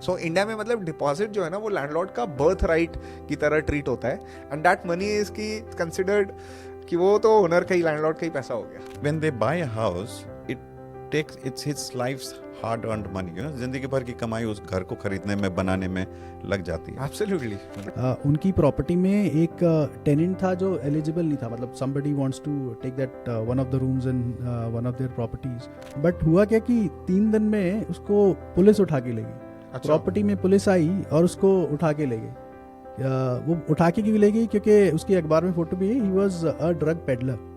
So India में मतलब deposit जो है ना वो लैंडलॉर्ड का बर्थ राइट की तरह ट्रीट होता है, एंड दैट मनी इज की कंसिडर्ड कि वो तो ओनर का ही, लैंडलॉर्ड का ही पैसा हो गया. When they buy a house, it's his life's hard earned money. जिंदगी भर की कमाई उस घर को खरीदने में, बनाने में लग जाती है. एब्सोल्युटली. उनकी प्रॉपर्टी में एक टेनेंट था जो एलिजिबल नहीं था, मतलब somebody wants to take that one of the rooms in one of their properties, but हुआ क्या कि 3 दिन में उसको पुलिस उठा के ले गई. प्रॉपर्टी में पुलिस आई और उसको उठा के ले गई. वो उठा के क्यों ले गई? क्योंकि उसकी अखबार में फोटो भी है, he was a drug peddler.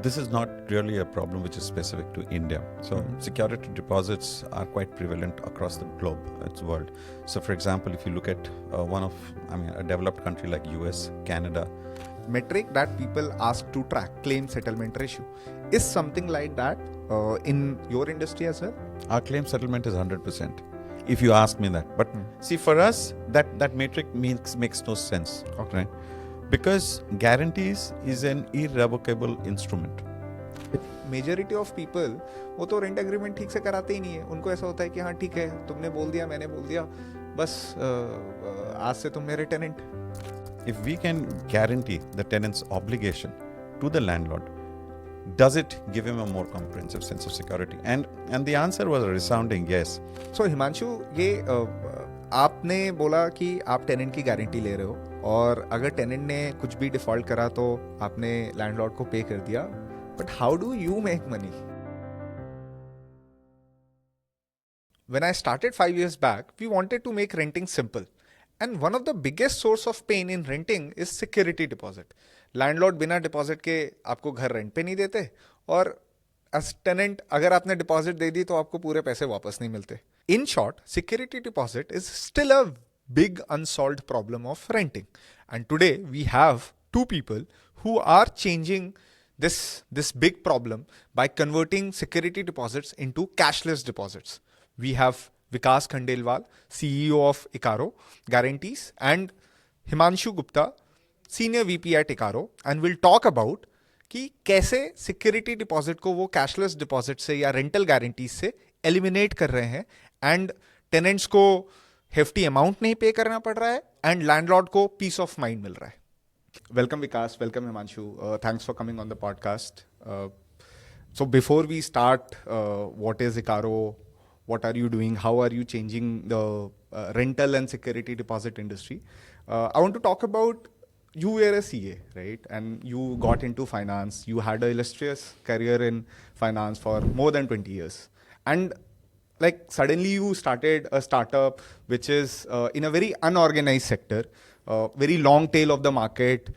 This is not really a problem which is specific to India. So security deposits are quite prevalent across the globe, its world. So for example, if you look at a developed country like US, Canada. Metric that people ask to track, claim settlement ratio, is something like that in your industry as well? Our claim settlement is 100%. If you ask me that. But see, for us, that metric makes no sense. Okay. Right? Because guarantees is an irrevocable instrument. Majority of people वो तो rent agreement ठीक से कराते ही नहीं है. उनको ऐसा होता है कि हाँ ठीक है, तुमने बोल दिया, मैंने बोल दिया, बस आज से तुम मेरे tenant. If we can guarantee the tenant's obligation to the landlord, does it give him a more comprehensive sense of security? And the answer was a resounding yes. So Himanshu, ये आपने बोला कि आप टेनेंट की गारंटी ले रहे हो, और अगर टेनेंट ने कुछ भी डिफॉल्ट करा तो आपने लैंडलॉर्ड को पे कर दिया, but how do you make money? When I started 5 years back, we wanted to make renting simple. And one of the biggest source of pain in renting is security deposit. Landlord बिना deposit के आपको घर rent पे नहीं देते, और as tenant अगर आपने डिपॉजिट दे दी तो आपको पूरे पैसे वापस नहीं मिलते. In short, security deposit is still a big unsolved problem of renting. And today we have 2 people who are changing this big problem by converting security deposits into cashless deposits. We have Vikas Khandelwal, CEO of Icaro Guarantees, and Himanshu Gupta, Senior VP at Icaro, and we'll talk about कि कैसे security deposit को वो cashless deposit से या rental guarantees से eliminate कर रहे हैं, एंड टेनेंट्स को हेफ्टी अमाउंट नहीं पे करना पड़ रहा है, एंड लैंडलॉर्ड को पीस ऑफ माइंड मिल रहा है. Welcome Vikas, welcome Himanshu, thanks for coming on the podcast. So before we start, what is Icaro, what are you doing, how are you changing the rental and security deposit industry? I want to talk about, you were a CA, right? And you got into finance. You had an illustrious career in finance for more than 20 years. And like suddenly you started a startup which is in a very unorganized sector, very long tail of the market.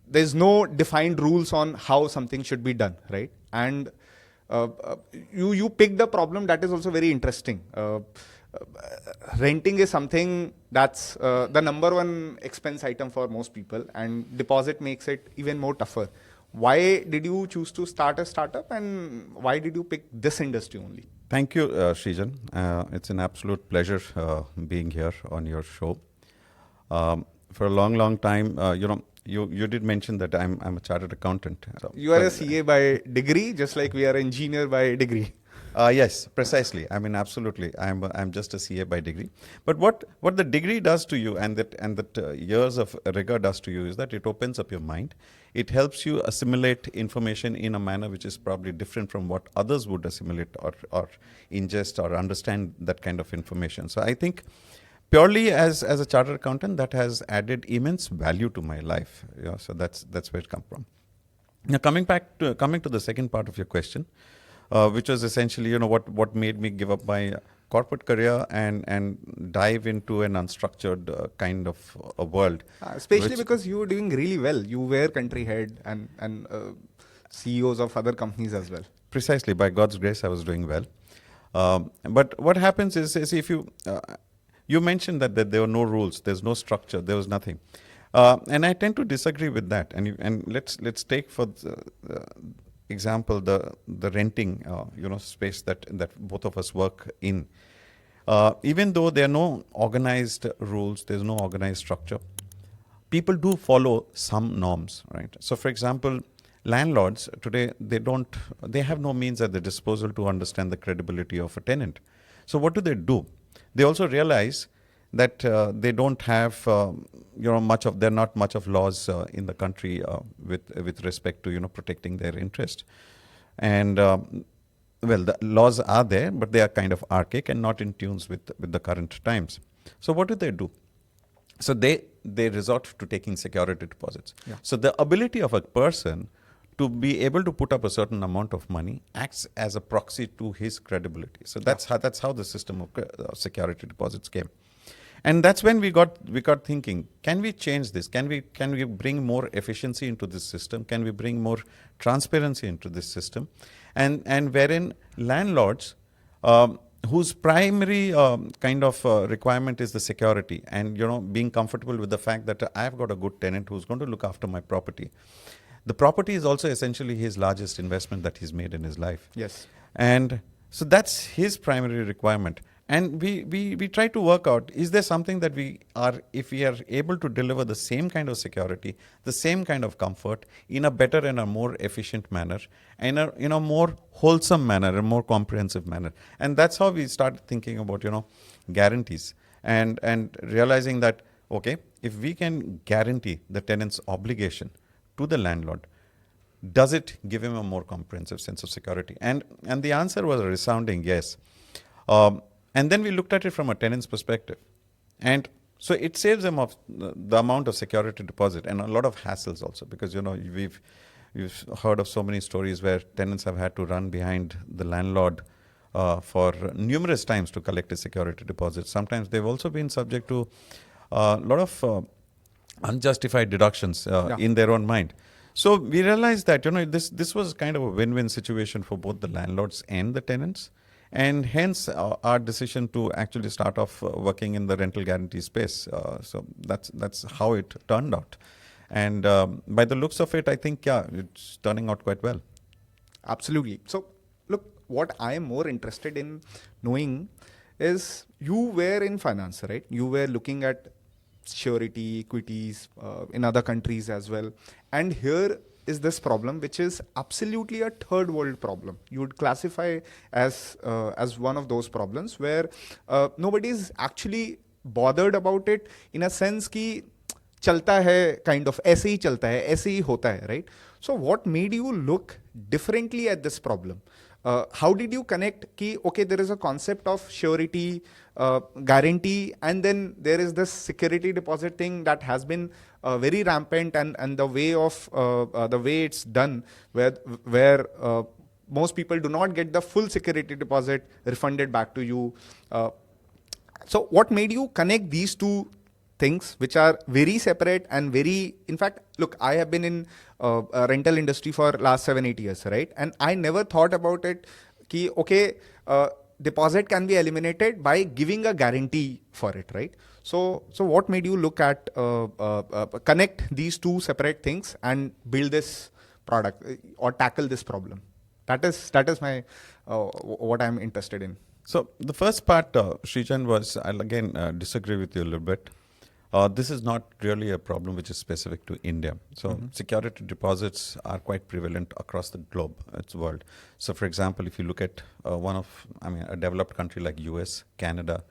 There's no defined rules on how something should be done, right? And you picked the problem that is also very interesting. Renting is something that's the number one expense item for most people, and deposit makes it even more tougher. Why did you choose to start a startup, and why did you pick this industry only? Thank you, Srijan. It's an absolute pleasure being here on your show. For a long time, you did mention that I'm a chartered accountant. So, you are a CA by degree, just like we are an engineer by degree. Yes, precisely. I mean, absolutely. I'm just a CA by degree. But what the degree does to you, and that years of rigor does to you, is that it opens up your mind. It helps you assimilate information in a manner which is probably different from what others would assimilate or ingest or understand that kind of information. So I think purely as a chartered accountant, that has added immense value to my life. So that's where it comes from. Now coming to the second part of your question, which was essentially what made me give up my corporate career and dive into an unstructured kind of a world. Especially because you were doing really well. You were country head and CEOs of other companies as well. Precisely, by God's grace, I was doing well. But what happens is if you mentioned that there were no rules, there's no structure, there was nothing, and I tend to disagree with that. And let's take for example the renting space that both of us work in. Even though there are no organized rules, there's no organized structure, people do follow some norms, right? So for example, landlords today, they have no means at their disposal to understand the credibility of a tenant. So what do? They also realize that they don't have there are not much of laws in the country with respect to protecting their interest, and well, the laws are there, but they are kind of archaic and not in tune with the current times. So what do? So they resort to taking security deposits. Yeah. So the ability of a person to be able to put up a certain amount of money acts as a proxy to his credibility. So that's how the system of security deposits came. And that's when we got thinking, can we change this? Can we bring more efficiency into this system? Can we bring more transparency into this system? And wherein landlords whose primary requirement is the security, and being comfortable with the fact that I've got a good tenant who's going to look after my property. The property is also essentially his largest investment that he's made in his life. Yes. And so that's his primary requirement. And we try to work out, is there something that if we are able to deliver the same kind of security, the same kind of comfort in a better and a more efficient manner, and in a more wholesome manner, a more comprehensive manner. And that's how we started thinking about, guarantees and realizing that, okay, if we can guarantee the tenant's obligation to the landlord, does it give him a more comprehensive sense of security? And the answer was a resounding yes. And then we looked at it from a tenant's perspective. And so it saves them of the amount of security deposit and a lot of hassles also, because, we've heard of so many stories where tenants have had to run behind the landlord for numerous times to collect a security deposit. Sometimes they've also been subject to a lot of unjustified deductions in their own mind. So we realized that, this was kind of a win-win situation for both the landlords and the tenants. And hence our decision to actually start off working in the rental guarantee space. So that's how it turned out. And by the looks of it, I think, it's turning out quite well. Absolutely. So, look, what I am more interested in knowing is, you were in finance, right? You were looking at surety, equities in other countries as well. And here is this problem, which is absolutely a third world problem. You would classify as one of those problems where nobody is actually bothered about it, in a sense कि चलता है, kind of ऐसे ही चलता है, ऐसे ही होता है, right? So what made you look differently at this problem? How did you connect कि okay, there is a concept of surety, guarantee, and then there is this security deposit thing that has been very rampant, and the way it's done, where most people do not get the full security deposit refunded back to you. So what made you connect these two things, which are very separate and very, in fact, look, I have been in a rental industry for last 7-8 years, right? And I never thought about it ki, okay, deposit can be eliminated by giving a guarantee for it, right? So what made you look at connect these two separate things and build this product or tackle this problem? That is my what I'm interested in. So the first part, Srijan, was, I'll again disagree with you a little bit. This is not really a problem which is specific to India. So security deposits are quite prevalent across the globe, its world. So for example, if you look at a developed country like US, Canada,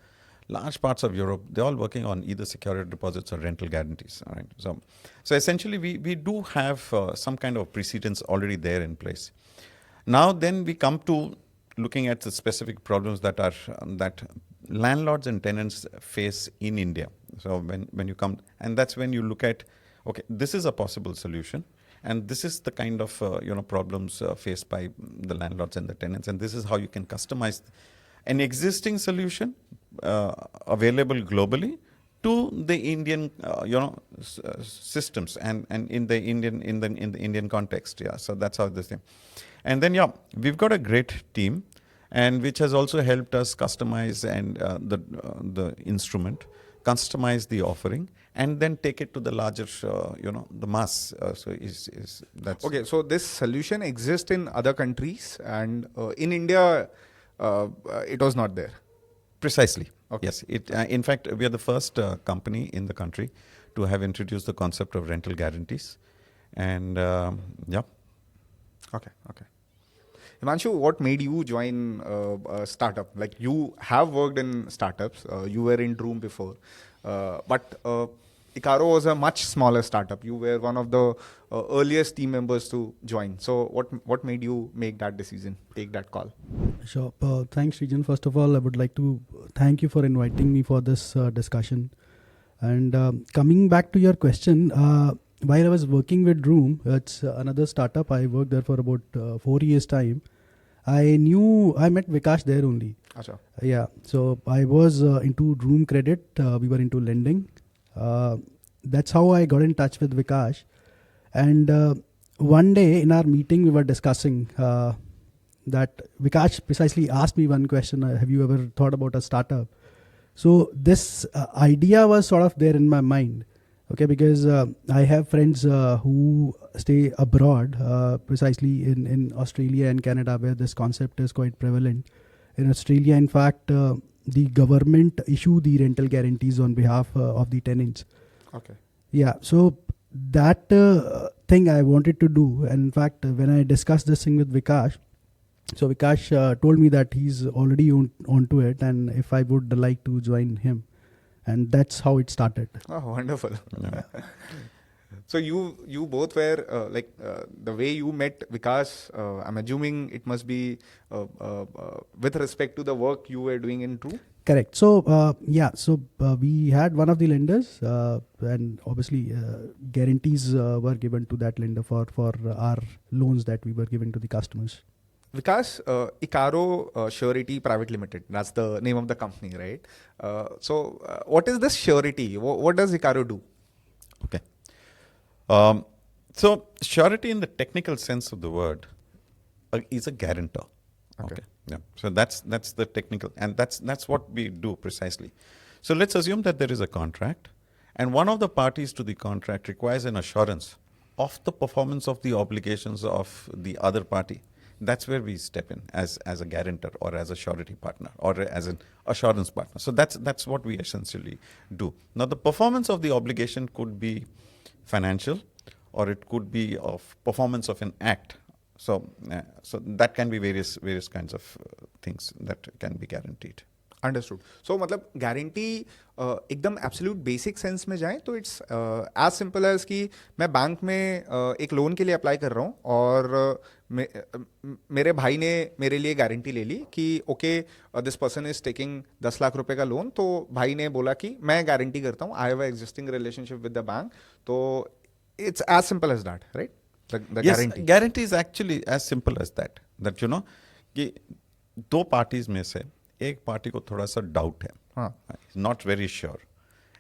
large parts of Europe, they're all working on either security deposits or rental guarantees. All right. So essentially, we do have some kind of precedents already there in place. Now then we come to looking at the specific problems that landlords and tenants face in India. So when you come, and that's when you look at, okay, this is a possible solution, and this is the kind of problems faced by the landlords and the tenants, and this is how you can customize an existing solution available globally to the Indian systems and in the Indian context. Yeah, so that's how this thing. And then we've got a great team, and which has also helped us customize and the instrument, customize the offering, and then take it to the larger, the mass. That's okay. So this solution exists in other countries, and in India, it was not there. Precisely. Okay. Yes. In fact, we are the first company in the country to have introduced the concept of rental guarantees, and Okay. Himanshu, what made you join a startup? Like you have worked in startups, you were in Droom before, but Icaro was a much smaller startup. You were one of the earliest team members to join. So what made you make that decision, take that call? Sure. Thanks, Region. First of all, I would like to thank you for inviting me for this discussion. And coming back to your question, while I was working with Droom, it's another startup. I worked there for about 4 years' time. I met Vikash there only. Acha. Yeah. So I was into Droom Credit. We were into lending. That's how I got in touch with Vikash. And one day in our meeting, we were discussing that Vikash precisely asked me one question: have you ever thought about a startup? So this idea was sort of there in my mind, okay, because I have friends who stay abroad, precisely in Australia and Canada, where this concept is quite prevalent. In Australia, in fact, the government issue the rental guarantees on behalf of the tenants. Okay. Yeah, so that thing I wanted to do. And in fact, when I discussed this thing with Vikash, so Vikash told me that he's already onto it, and if I would like to join him, and that's how it started. Oh, wonderful. Yeah. So you both were the way you met Vikas. I'm assuming it must be with respect to the work you were doing in True. Correct. So we had one of the lenders, and obviously guarantees were given to that lender for our loans that we were giving to the customers. Vikas, Icaro Surety Private Limited. That's the name of the company, right? So what is this surety? What does Icaro do? Okay. So surety in the technical sense of the word is a guarantor. Okay. Yeah. So that's the technical, and that's what we do precisely. So let's assume that there is a contract, and one of the parties to the contract requires an assurance of the performance of the obligations of the other party. That's where we step in as a guarantor or as a surety partner or as an assurance partner. So that's what we essentially do. Now the performance of the obligation could be financial, or it could be of performance of an act. So that can be various kinds of things that can be guaranteed. Understood so मतलब guarantee एकदम absolute basic sense में जाएं तो it's as simple as कि मैं bank में एक loan के लिए अप्लाई कर रहा हूँ और मेरे भाई ने मेरे लिए गारंटी ले ली कि okay this person is taking 10 lakh रुपए का लोन. तो भाई ने बोला कि मैं गारंटी करता हूँ, I have existing relationship with the bank. तो it's as simple as that, right? Yes, guarantee is actually as simple as that. That कि दो पार्टीज में से एक पार्टी को थोड़ा सा डाउट है, हाँ, नॉट वेरी श्योर,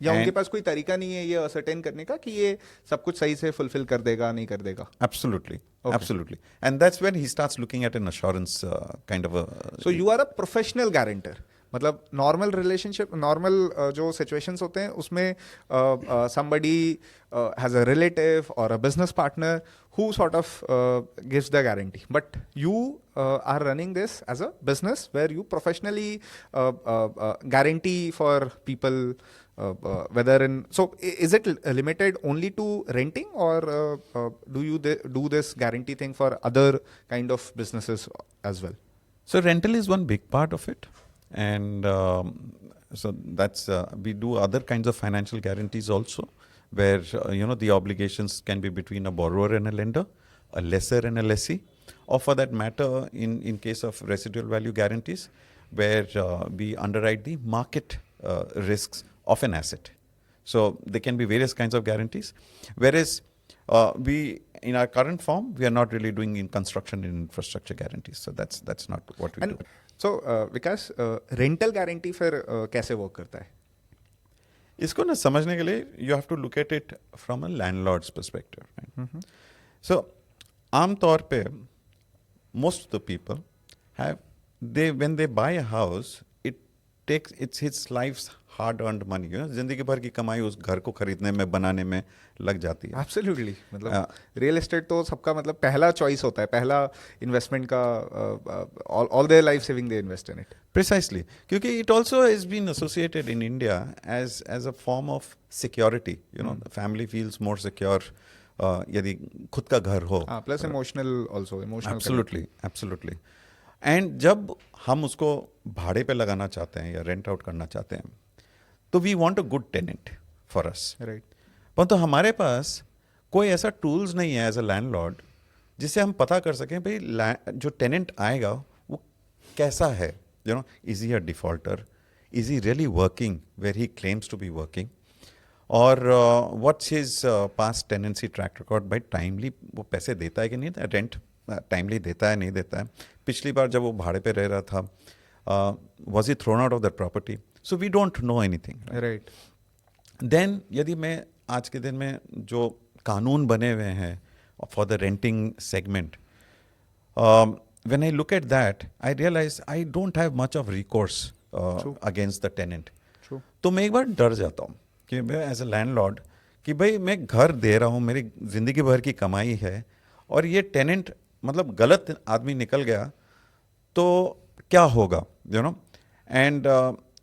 या उनके पास कोई तरीका नहीं है ये असर्टेन करने का कि ये सब कुछ सही से फुलफिल कर देगा नहीं कर देगा. Absolutely. Absolutely. And that's when he starts looking at an assurance kind of a... So you are a professional guarantor. मतलब नॉर्मल रिलेशनशिप, नॉर्मल जो सिचुएशंस होते हैं उसमें somebody has a relative or a business partner who sort of gives the guarantee. But you are running this as a business where you professionally guarantee for people, whether in... So is it limited only to renting, or do you do this guarantee thing for other kind of businesses as well? So rental is one big part of it. And so that's we do other kinds of financial guarantees also, where the obligations can be between a borrower and a lender, a lessor and a lessee, or for that matter in case of residual value guarantees, where we underwrite the market risks of an asset. So there can be various kinds of guarantees, whereas we in our current form we are not really doing in construction and infrastructure guarantees. So that's not what we do. So Vikas rental guarantee फिर कैसे work करता है? इसको ना समझने के लिए you have to look at it from a landlord's perspective. So आमतौर पे most of the people have when they buy a house, it's his life's hard earned money. जिंदगी भर की कमाई उस घर को खरीदने में, बनाने में लग जाती है. एब्सोल्युटली. मतलब रियल एस्टेट तो सबका मतलब पहला चॉइस होता है, पहला इन्वेस्टमेंट का. All their life saving they invest in it. Precisely, क्योंकि it also has been associated in India as a form of security. The family feels more secure यदि खुद का घर हो. Plus emotional also, emotional absolutely. And जब हम उसको भाड़े पे लगाना चाहते हैं या रेंट आउट करना चाहते हैं, तो we want a good tenant for us. Right. परंतु हमारे पास कोई ऐसा टूल्स नहीं है एज अ लैंडलॉर्ड जिससे हम पता कर सकें भाई जो टेनेंट आएगा वो कैसा है. You know, is he a defaulter, is he really working where he claims to be working, और what's his past tenancy track record. भाई टाइमली वो पैसे देता है कि नहीं, रेंट टाइमली देता है नहीं देता है, पिछली बार जब वो भाड़े पे रह रहा था was he thrown out of that property. So we don't know anything. Right. Then यदि मैं आज के दिन में जो कानून बने हुए हैं for the renting segment, when I look at that, I realize I don't have much of recourse against the tenant. True. तो मैं एक बार डर जाता हूँ कि मैं एज ए लैंडलॉर्ड कि भाई मैं घर दे रहा हूँ, मेरी ज़िंदगी भर की कमाई है, और ये टेनेंट मतलब गलत आदमी निकल गया तो क्या होगा, you know. And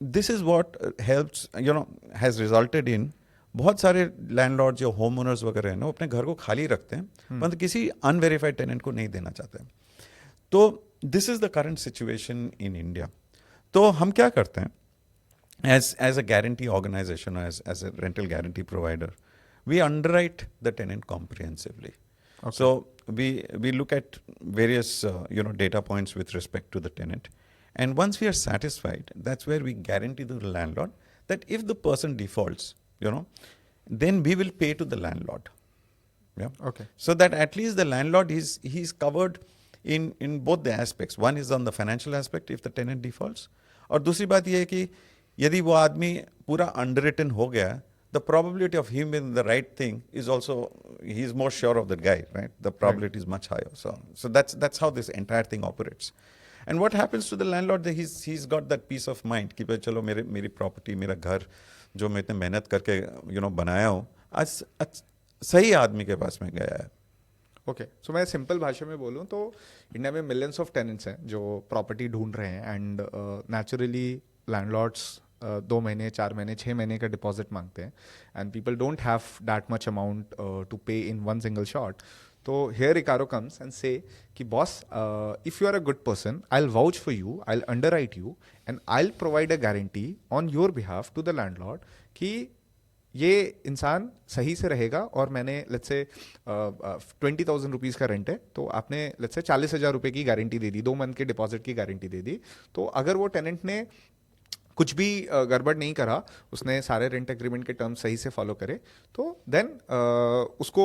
this is what helps, you know, has resulted in बहुत सारे लैंडलॉर्ड जो होम ओनर्स वगैरह हैं ना, वो अपने घर को खाली रखते हैं, परंतु किसी अनवेरीफाइड टेनेंट को नहीं देना चाहते हैं. तो this is the current situation in India. तो हम क्या करते हैं as a guarantee organization, as a rental guarantee provider, we underwrite the tenant comprehensively. So we look at various data points with respect to the tenant, and once we are satisfied, that's where we guarantee the landlord that if the person defaults, then we will pay to the landlord. Yeah. Okay. So that at least the landlord he's covered in both the aspects. One is on the financial aspect if the tenant defaults, और दूसरी बात ये है कि यदि वो आदमी पूरा underwritten हो गया, the probability of him in the right thing is also, he is more sure of that guy, right? The probability is much higher. So that's how this entire thing operates. And what happens to the landlord, that he's got that peace of mind कि भाई चलो मेरी property, मेरा घर जो मैं इतने मेहनत करके बनाया हूँ, आज सही आदमी के पास में गया है. ओके. सो मैं सिंपल भाषा में बोलूँ तो इंडिया में मिलियंस ऑफ टेनेंट्स हैं जो प्रॉपर्टी ढूंढ रहे हैं, एंड नेचुरली लैंडलॉर्ड्स 2 महीने, 4 महीने, 6 महीने का डिपॉजिट मांगते हैं, and people don't have that much amount to pay in one single shot. तो here Recaro comes and say कि boss, if you are a good person, I will vouch for you, I will underwrite you, and I will provide a guarantee on your behalf to the landlord कि ये इंसान सही से रहेगा. और मैंने let's say 20,000 rupees का rent है, तो आपने लेट्स से 40,000 रुपये की गारंटी दे दी, 2 मंथ के डिपॉजिट की गारंटी दे दी. तो अगर वो टेनेंट ने कुछ भी गड़बड़ नहीं करा, उसने सारे रेंट एग्रीमेंट के टर्म्स सही से फॉलो करे, तो देन उसको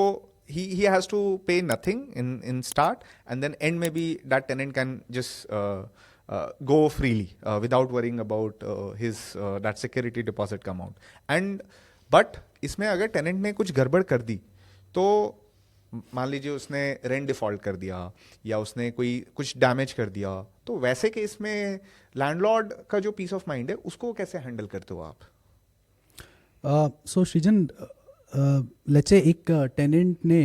he has to pay nothing in start, and then end maybe that tenant can just go freely without worrying about his that security deposit का amount. And but इसमें अगर tenant ने कुछ गड़बड़ कर दी, तो मान लीजिए उसने रेंट डिफॉल्ट कर दिया या उसने कुछ डैमेज कर दिया, तो वैसे केस में लैंडलॉर्ड का जो पीस ऑफ माइंड है उसको कैसे हैंडल करते हो आप? सो सृजन, लेट्स से एक टेनेंट ने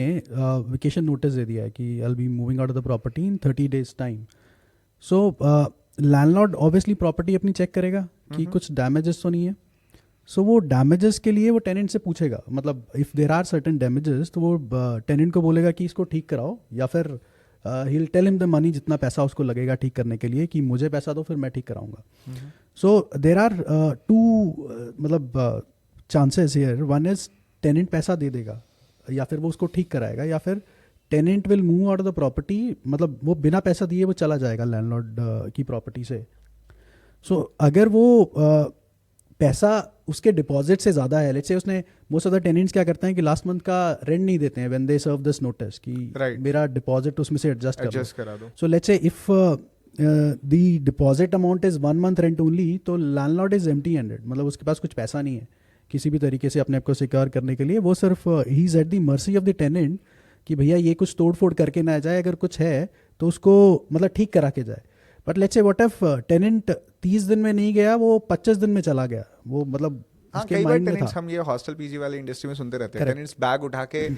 वेकेशन नोटिस दे दिया है कि I will be moving out of the property in 30 days time. So landlord obviously property अपनी चेक करेगा कि कुछ डैमेजेस तो नहीं है. सो वो डैमेजेस के लिए वो टेनेंट से पूछेगा, मतलब if there are certain damages, तो वो टेनेंट को बोलेगा कि इसको ठीक कराओ, या फिर he will tell him the money, जितना पैसा उसको लगेगा ठीक करने के लिए, कि मुझे पैसा दो फिर मैं ठीक कराऊंगा. सो देर आर 2 मतलब chances here. One is tenant पैसा दे देगा या फिर वो उसको ठीक कराएगा, या फिर tenant will move out of the property, मतलब वो बिना पैसा दिए वो चला जाएगा लैंडलॉर्ड की प्रॉपर्टी से. सो अगर वो पैसा उसके डिपॉजिट से ज़्यादा है, लेट्स से उसने, मोस्ट ऑफ द टेनेंट्स क्या करते हैं कि लास्ट मंथ का रेंट नहीं देते हैं when they serve this notice कि मेरा डिपॉजिट उसमें से एडजस्ट करा दो. So let's say if the deposit amount is 1 month rent only, तो लैंडलॉर्ड इज एम्प्टी हैंडेड, मतलब उसके पास कुछ पैसा नहीं है किसी भी तरीके से अपने आप को सिक्योर करने के लिए. वो सिर्फ ही is at the mercy of the tenant कि भैया ये कुछ तोड़ फोड़ करके ना जाए, अगर कुछ है तो उसको मतलब ठीक करा के जाए. But let's say what if tenant 30 दिन में नहीं गया, वो 25 दिन में चला गया, वो मतलब उसके माइंड में था. हम ये हॉस्टल पीजी वाले इंडस्ट्री में सुनते रहते हैं, टेनेंट्स बैग उठा के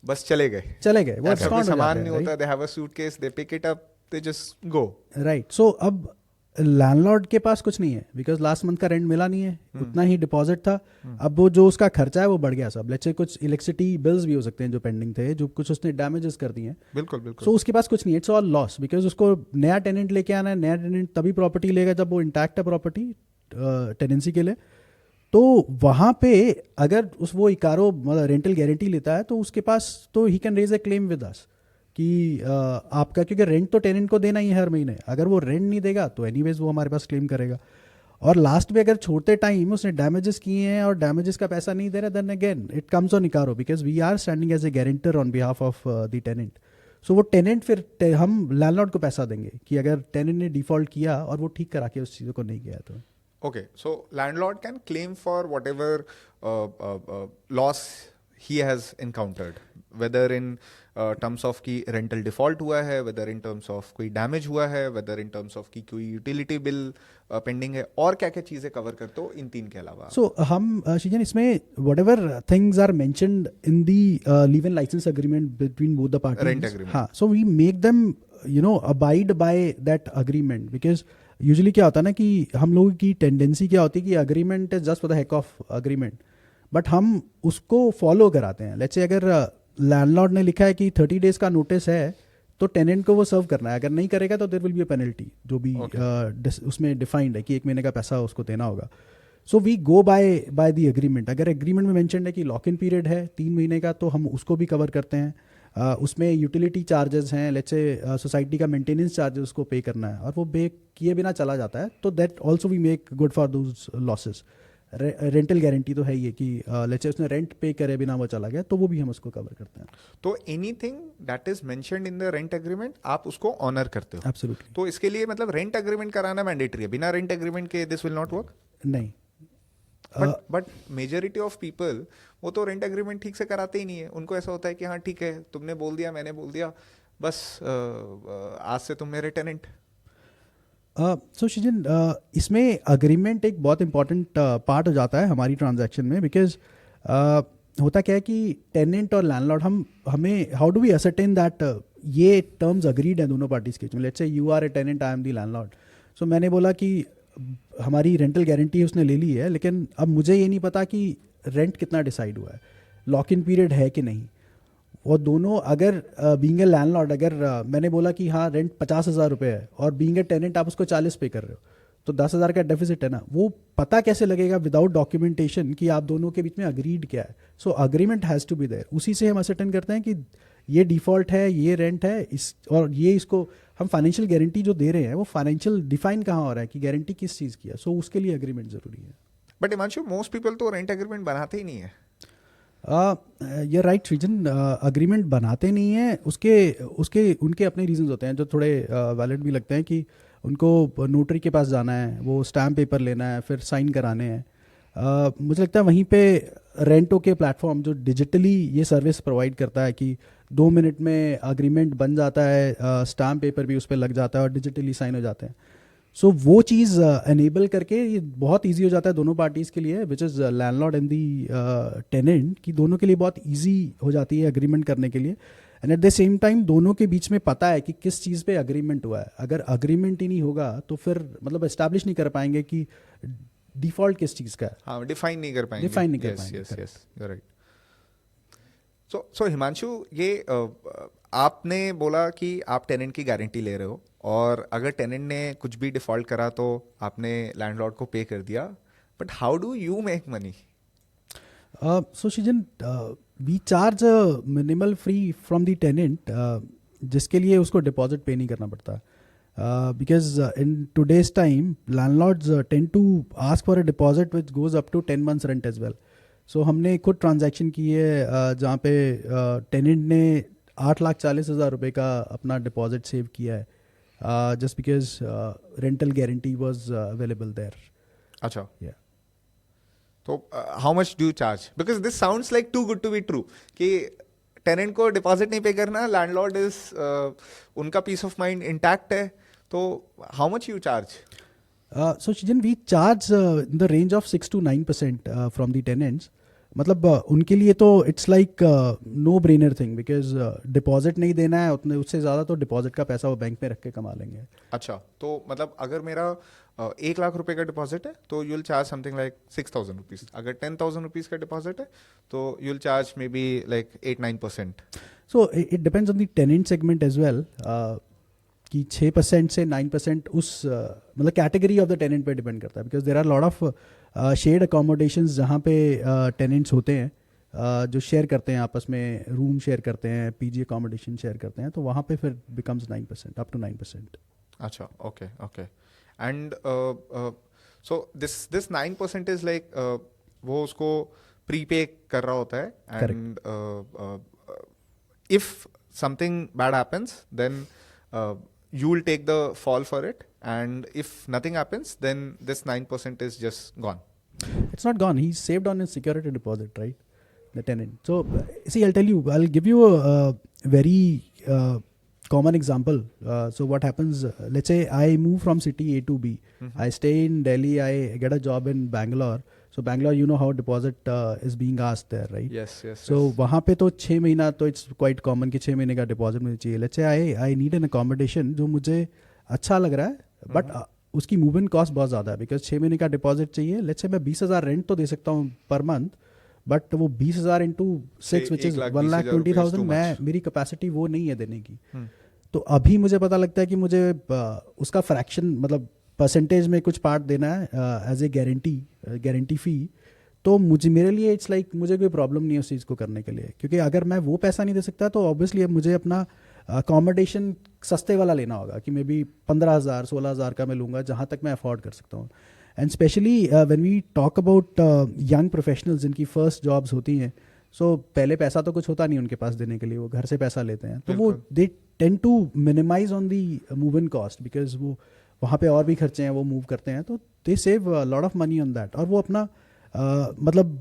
बस चले गए, वो ऐसा कोई सामान नहीं होता, they have a suitcase, they pick it up, they just go. Right. So अब लैंडलॉर्ड के पास कुछ नहीं है बिकॉज लास्ट मंथ का रेंट मिला नहीं है, उतना ही डिपॉजिट था. अब वो जो उसका खर्चा है वो बढ़ गया सब. लेट्स से कुछ इलेक्ट्रिसिटी बिल्स भी हो सकते हैं जो पेंडिंग थे, जो कुछ उसने डैमेजेस कर दिए हैं. बिल्कुल बिल्कुल. सो उसके पास कुछ नहीं है, इट्स ऑल लॉस बिकॉज उसको नया टेनेंट लेके आना है. नया टेनेंट तभी प्रॉपर्टी लेगा जब वो इंटैक्ट है प्रॉपर्टी टेनेंसी के लिए. तो वहाँ पे अगर वो इकारो मतलब रेंटल गारंटी लेता है तो उसके पास तो he can raise a claim with us कि आपका, क्योंकि रेंट तो टेनेंट को देना ही है हर महीने. अगर वो रेंट नहीं देगा तो एनीवेज वो हमारे पास क्लेम करेगा. और लास्ट में अगर छोड़ते टाइम उसने डैमेजेस किए हैं और डैमेजेस का पैसा नहीं दे रहा, then again it comes on Icaro because we are standing as a guarantor on behalf of the tenant. So वो टेनेंट फिर हम लैंडलॉर्ड को पैसा देंगे कि अगर टेनेंट ने डिफॉल्ट किया और वो ठीक करा के उस चीज़ों को नहीं किया तो. Okay, so landlord can claim for whatever loss he has encountered, whether in terms of कि rental default हुआ है, whether in terms of कोई damage हुआ है, whether in terms of कि कोई utility bill pending है, और क्या क्या चीज़ें cover करते हो इन तीन के अलावा. सो हम शिजन इसमें whatever things are mentioned in the leave and license agreement between both the parties, Rent agreement. हाँ, so we make them abide by that agreement because usually क्या होता है ना कि हम लोगों की टेंडेंसी क्या होती है कि agreement is just for the heck of agreement, but हम उसको फॉलो कराते हैं. लेट्स से अगर लैंडलॉर्ड ने लिखा है कि 30 डेज का नोटिस है तो टेनेंट को वो सर्व करना है. अगर नहीं करेगा तो there will be a penalty जो भी उसमें डिफाइंड है कि 1 महीने का पैसा उसको देना होगा. So we go by the agreement. अगर एग्रीमेंट में मेंशन है कि लॉक इन पीरियड है 3 महीने का तो हम उसको भी कवर करते हैं. उसमें यूटिलिटी चार्जेस हैं, लेट्स से सोसाइटी का मेंटेनेंस चार्जेस उसको पे करना है और वो पे किए बिना चला जाता है तो that also we make good for those losses. Rental guarantee तो है ही है कि लेट्स से उसने रेंट पे करे बिना वो चला गया तो वो भी हम उसको कवर करते हैं. तो anything that is mentioned in the rent agreement आप उसको ऑनर करते हो. एब्सोल्युटली. तो इसके लिए मतलब रेंट एग्रीमेंट कराना मैंडेटरी है, बिना रेंट एग्रीमेंट के दिस विल नॉट वर्क. नहीं. बट मेजोरिटी ऑफ पीपल वो तो रेंट एग्रीमेंट ठीक से कराते ही नहीं है. उनको ऐसा होता है कि हाँ ठीक है तुमने बोल दिया मैंने बोल दिया बस आज से तुम मेरे टेनेंट. सो शिजन इसमें अग्रीमेंट एक बहुत इंपॉर्टेंट पार्ट हो जाता है हमारी ट्रांजैक्शन में बिकॉज होता क्या है कि टेनेंट और लैंडलॉर्ड हमें how do we ascertain that ये टर्म्स अग्रीड है दोनों पार्टीज के. Let's say you are a tenant, I am the landlord. So मैंने बोला कि हमारी रेंटल गारंटी उसने ले ली है लेकिन अब मुझे ये नहीं पता कि रेंट कितना डिसाइड हुआ है, लॉक इन पीरियड है कि नहीं. और दोनों अगर बीइंग ए लैंडलॉर्ड अगर मैंने बोला कि हाँ रेंट 50,000 रुपये है और बीइंग ए टेनेंट आप उसको 40 पे कर रहे हो तो 10,000 का डेफिसिट है ना. वो पता कैसे लगेगा विदाउट डॉक्यूमेंटेशन कि आप दोनों के बीच में अग्रीड क्या है. So agreement has to be there. उसी से हम असर्टेन करते हैं कि ये डिफ़ॉल्ट है, ये रेंट है इस और ये इसको हम फाइनेंशियल गारंटी जो दे रहे हैं वो फाइनेंशियल डिफाइन कहाँ हो रहा है कि गारंटी किस चीज़ की है. सो उसके लिए अग्रीमेंट ज़रूरी है. बट हिमांशु मोस्ट पीपल तो रेंट एग्रीमेंट बनाते ही नहीं है. ये राइट रीजन अग्रीमेंट बनाते नहीं हैं. उसके उनके अपने रीजंस होते हैं जो थोड़े वैलिड भी लगते हैं कि उनको नोटरी के पास जाना है, वो स्टैम्प पेपर लेना है, फिर साइन कराने हैं. मुझे लगता है वहीं पे रेंटो के प्लेटफॉर्म जो डिजिटली ये सर्विस प्रोवाइड करता है कि 2 मिनट में अग्रीमेंट बन जाता है, स्टैम्प पेपर भी उस पर लग जाता है और डिजिटली साइन हो जाते हैं. सो वो चीज़ एनेबल करके ये बहुत इजी हो जाता है दोनों पार्टीज़ के लिए which is landlord and the tenant की दोनों के लिए बहुत इजी हो जाती है अग्रीमेंट करने के लिए. And at the same time दोनों के बीच में पता है कि किस चीज़ पे अग्रीमेंट हुआ है. अगर अग्रीमेंट ही नहीं होगा तो फिर मतलब एस्टैब्लिश नहीं कर पाएंगे कि डिफॉल्ट किस चीज़ का है. हाँ डिफाइन नहीं कर पाएंगे. Define नहीं कर Yes, पाएंगे, yes, correct. yes, you're right. So Himanshu ये आपने बोला कि आप टेनेंट की गारंटी ले रहे हो और अगर टेनेंट ने कुछ भी डिफॉल्ट करा तो आपने लैंडलॉर्ड को पे कर दिया. But how do you make money? So Shijan, we charge a minimal fee from the tenant जिसके लिए उसको डिपॉजिट पे नहीं करना पड़ता. Because in today's time landlords tend to ask for a deposit which goes up to 10 months rent as well. So हमने खुद transaction की है जहाँ पे टेनेंट ने 8,40,000 रुपये का अपना डिपॉजिट सेव किया है just because rental guarantee was available there. अच्छा. Yeah. तो how much do you charge? Because this sounds like too good to be true कि टेनेंट को डिपॉजिट नहीं पे करना, लैंडलॉर्ड इज उनका पीस ऑफ माइंड इंटैक्ट है. तो how much you charge? So Shijan, we charge in the range of 6 to 9% from the tenants. मतलब उनके लिए तो it's like no brainer thing, because deposit नहीं देना है उतने, उससे ज़्यादा तो डिपॉजिट का पैसा वो बैंक में रख के कमा लेंगे. अच्छा, तो मतलब अगर मेरा 1 लाख रुपए का डिपॉजिट है तो you'll charge something like 6,000 rupees. अगर 10,000 रुपीज का डिपॉजिट है तो you'll charge maybe like 8-9%. So it depends on the tenant segment as well, कि 6% से 9% उस मतलब कैटेगरी ऑफ द टेनेंट पे डिपेंड करता है, because there are lot of shared accommodations जहाँ पे टेनेंट्स होते हैं जो शेयर करते हैं आपस में, रूम शेयर करते हैं, पीजी अकोमोडेशन शेयर करते हैं, तो वहाँ पे फिर बिकम्स 9%, अप टू 9%. अच्छा, okay okay. And so this 9% is like वो उसको प्रीपे कर रहा होता है, and if something bad happens then you will take the fall for it, and if nothing happens then this 9% is just gone. It's not gone. He's saved on his security deposit, right? The tenant. So, see, I'll tell you, I'll give you a very common example. So, what happens, let's say I move from city A to B. I stay in Delhi, I get a job in Bangalore. So, Bangalore, you know how deposit is being asked there, right? Yes, yes. So, वहाँ पे तो 6 महीना तो it's quite common कि 6 महीने का deposit मुझे चाहिए. Let's say I need an accommodation जो मुझे अच्छा लग रहा है, बट उसकी मूव इन कॉस्ट बहुत ज़्यादा है, बिकॉज 6 महीने का डिपॉजिट चाहिए. लेट्स से मैं 20,000 रेंट तो दे सकता हूँ पर मंथ, बट वो 20,000 इंटू 6 विच इज 1,20,000, मैं मेरी कैपेसिटी वो नहीं है देने की. तो अभी मुझे पता लगता है कि मुझे उसका फ्रैक्शन मतलब परसेंटेज में कुछ पार्ट देना है एज ए गारंटी फी. तो मुझे मेरे लिए इट्स लाइक मुझे कोई प्रॉब्लम नहीं है उस चीज़ को करने के लिए, क्योंकि अगर मैं वो पैसा नहीं दे सकता तो ऑब्वियसली अब मुझे अपना अकोमोडेशन सस्ते वाला लेना होगा कि मे बी 15,000 16,000 का मैं लूँगा जहाँ तक मैं अफोर्ड कर सकता हूँ. And specially when we talk about young professionals जिनकी फर्स्ट जॉब्स होती हैं, सो पहले पैसा तो कुछ होता नहीं उनके पास देने के लिए, वो घर से पैसा लेते हैं, तो वो they tend to minimise on the move in cost, because वो वहाँ पे और भी खर्चे हैं वो मूव करते हैं, तो they save lot of money on that. और वो अपना मतलब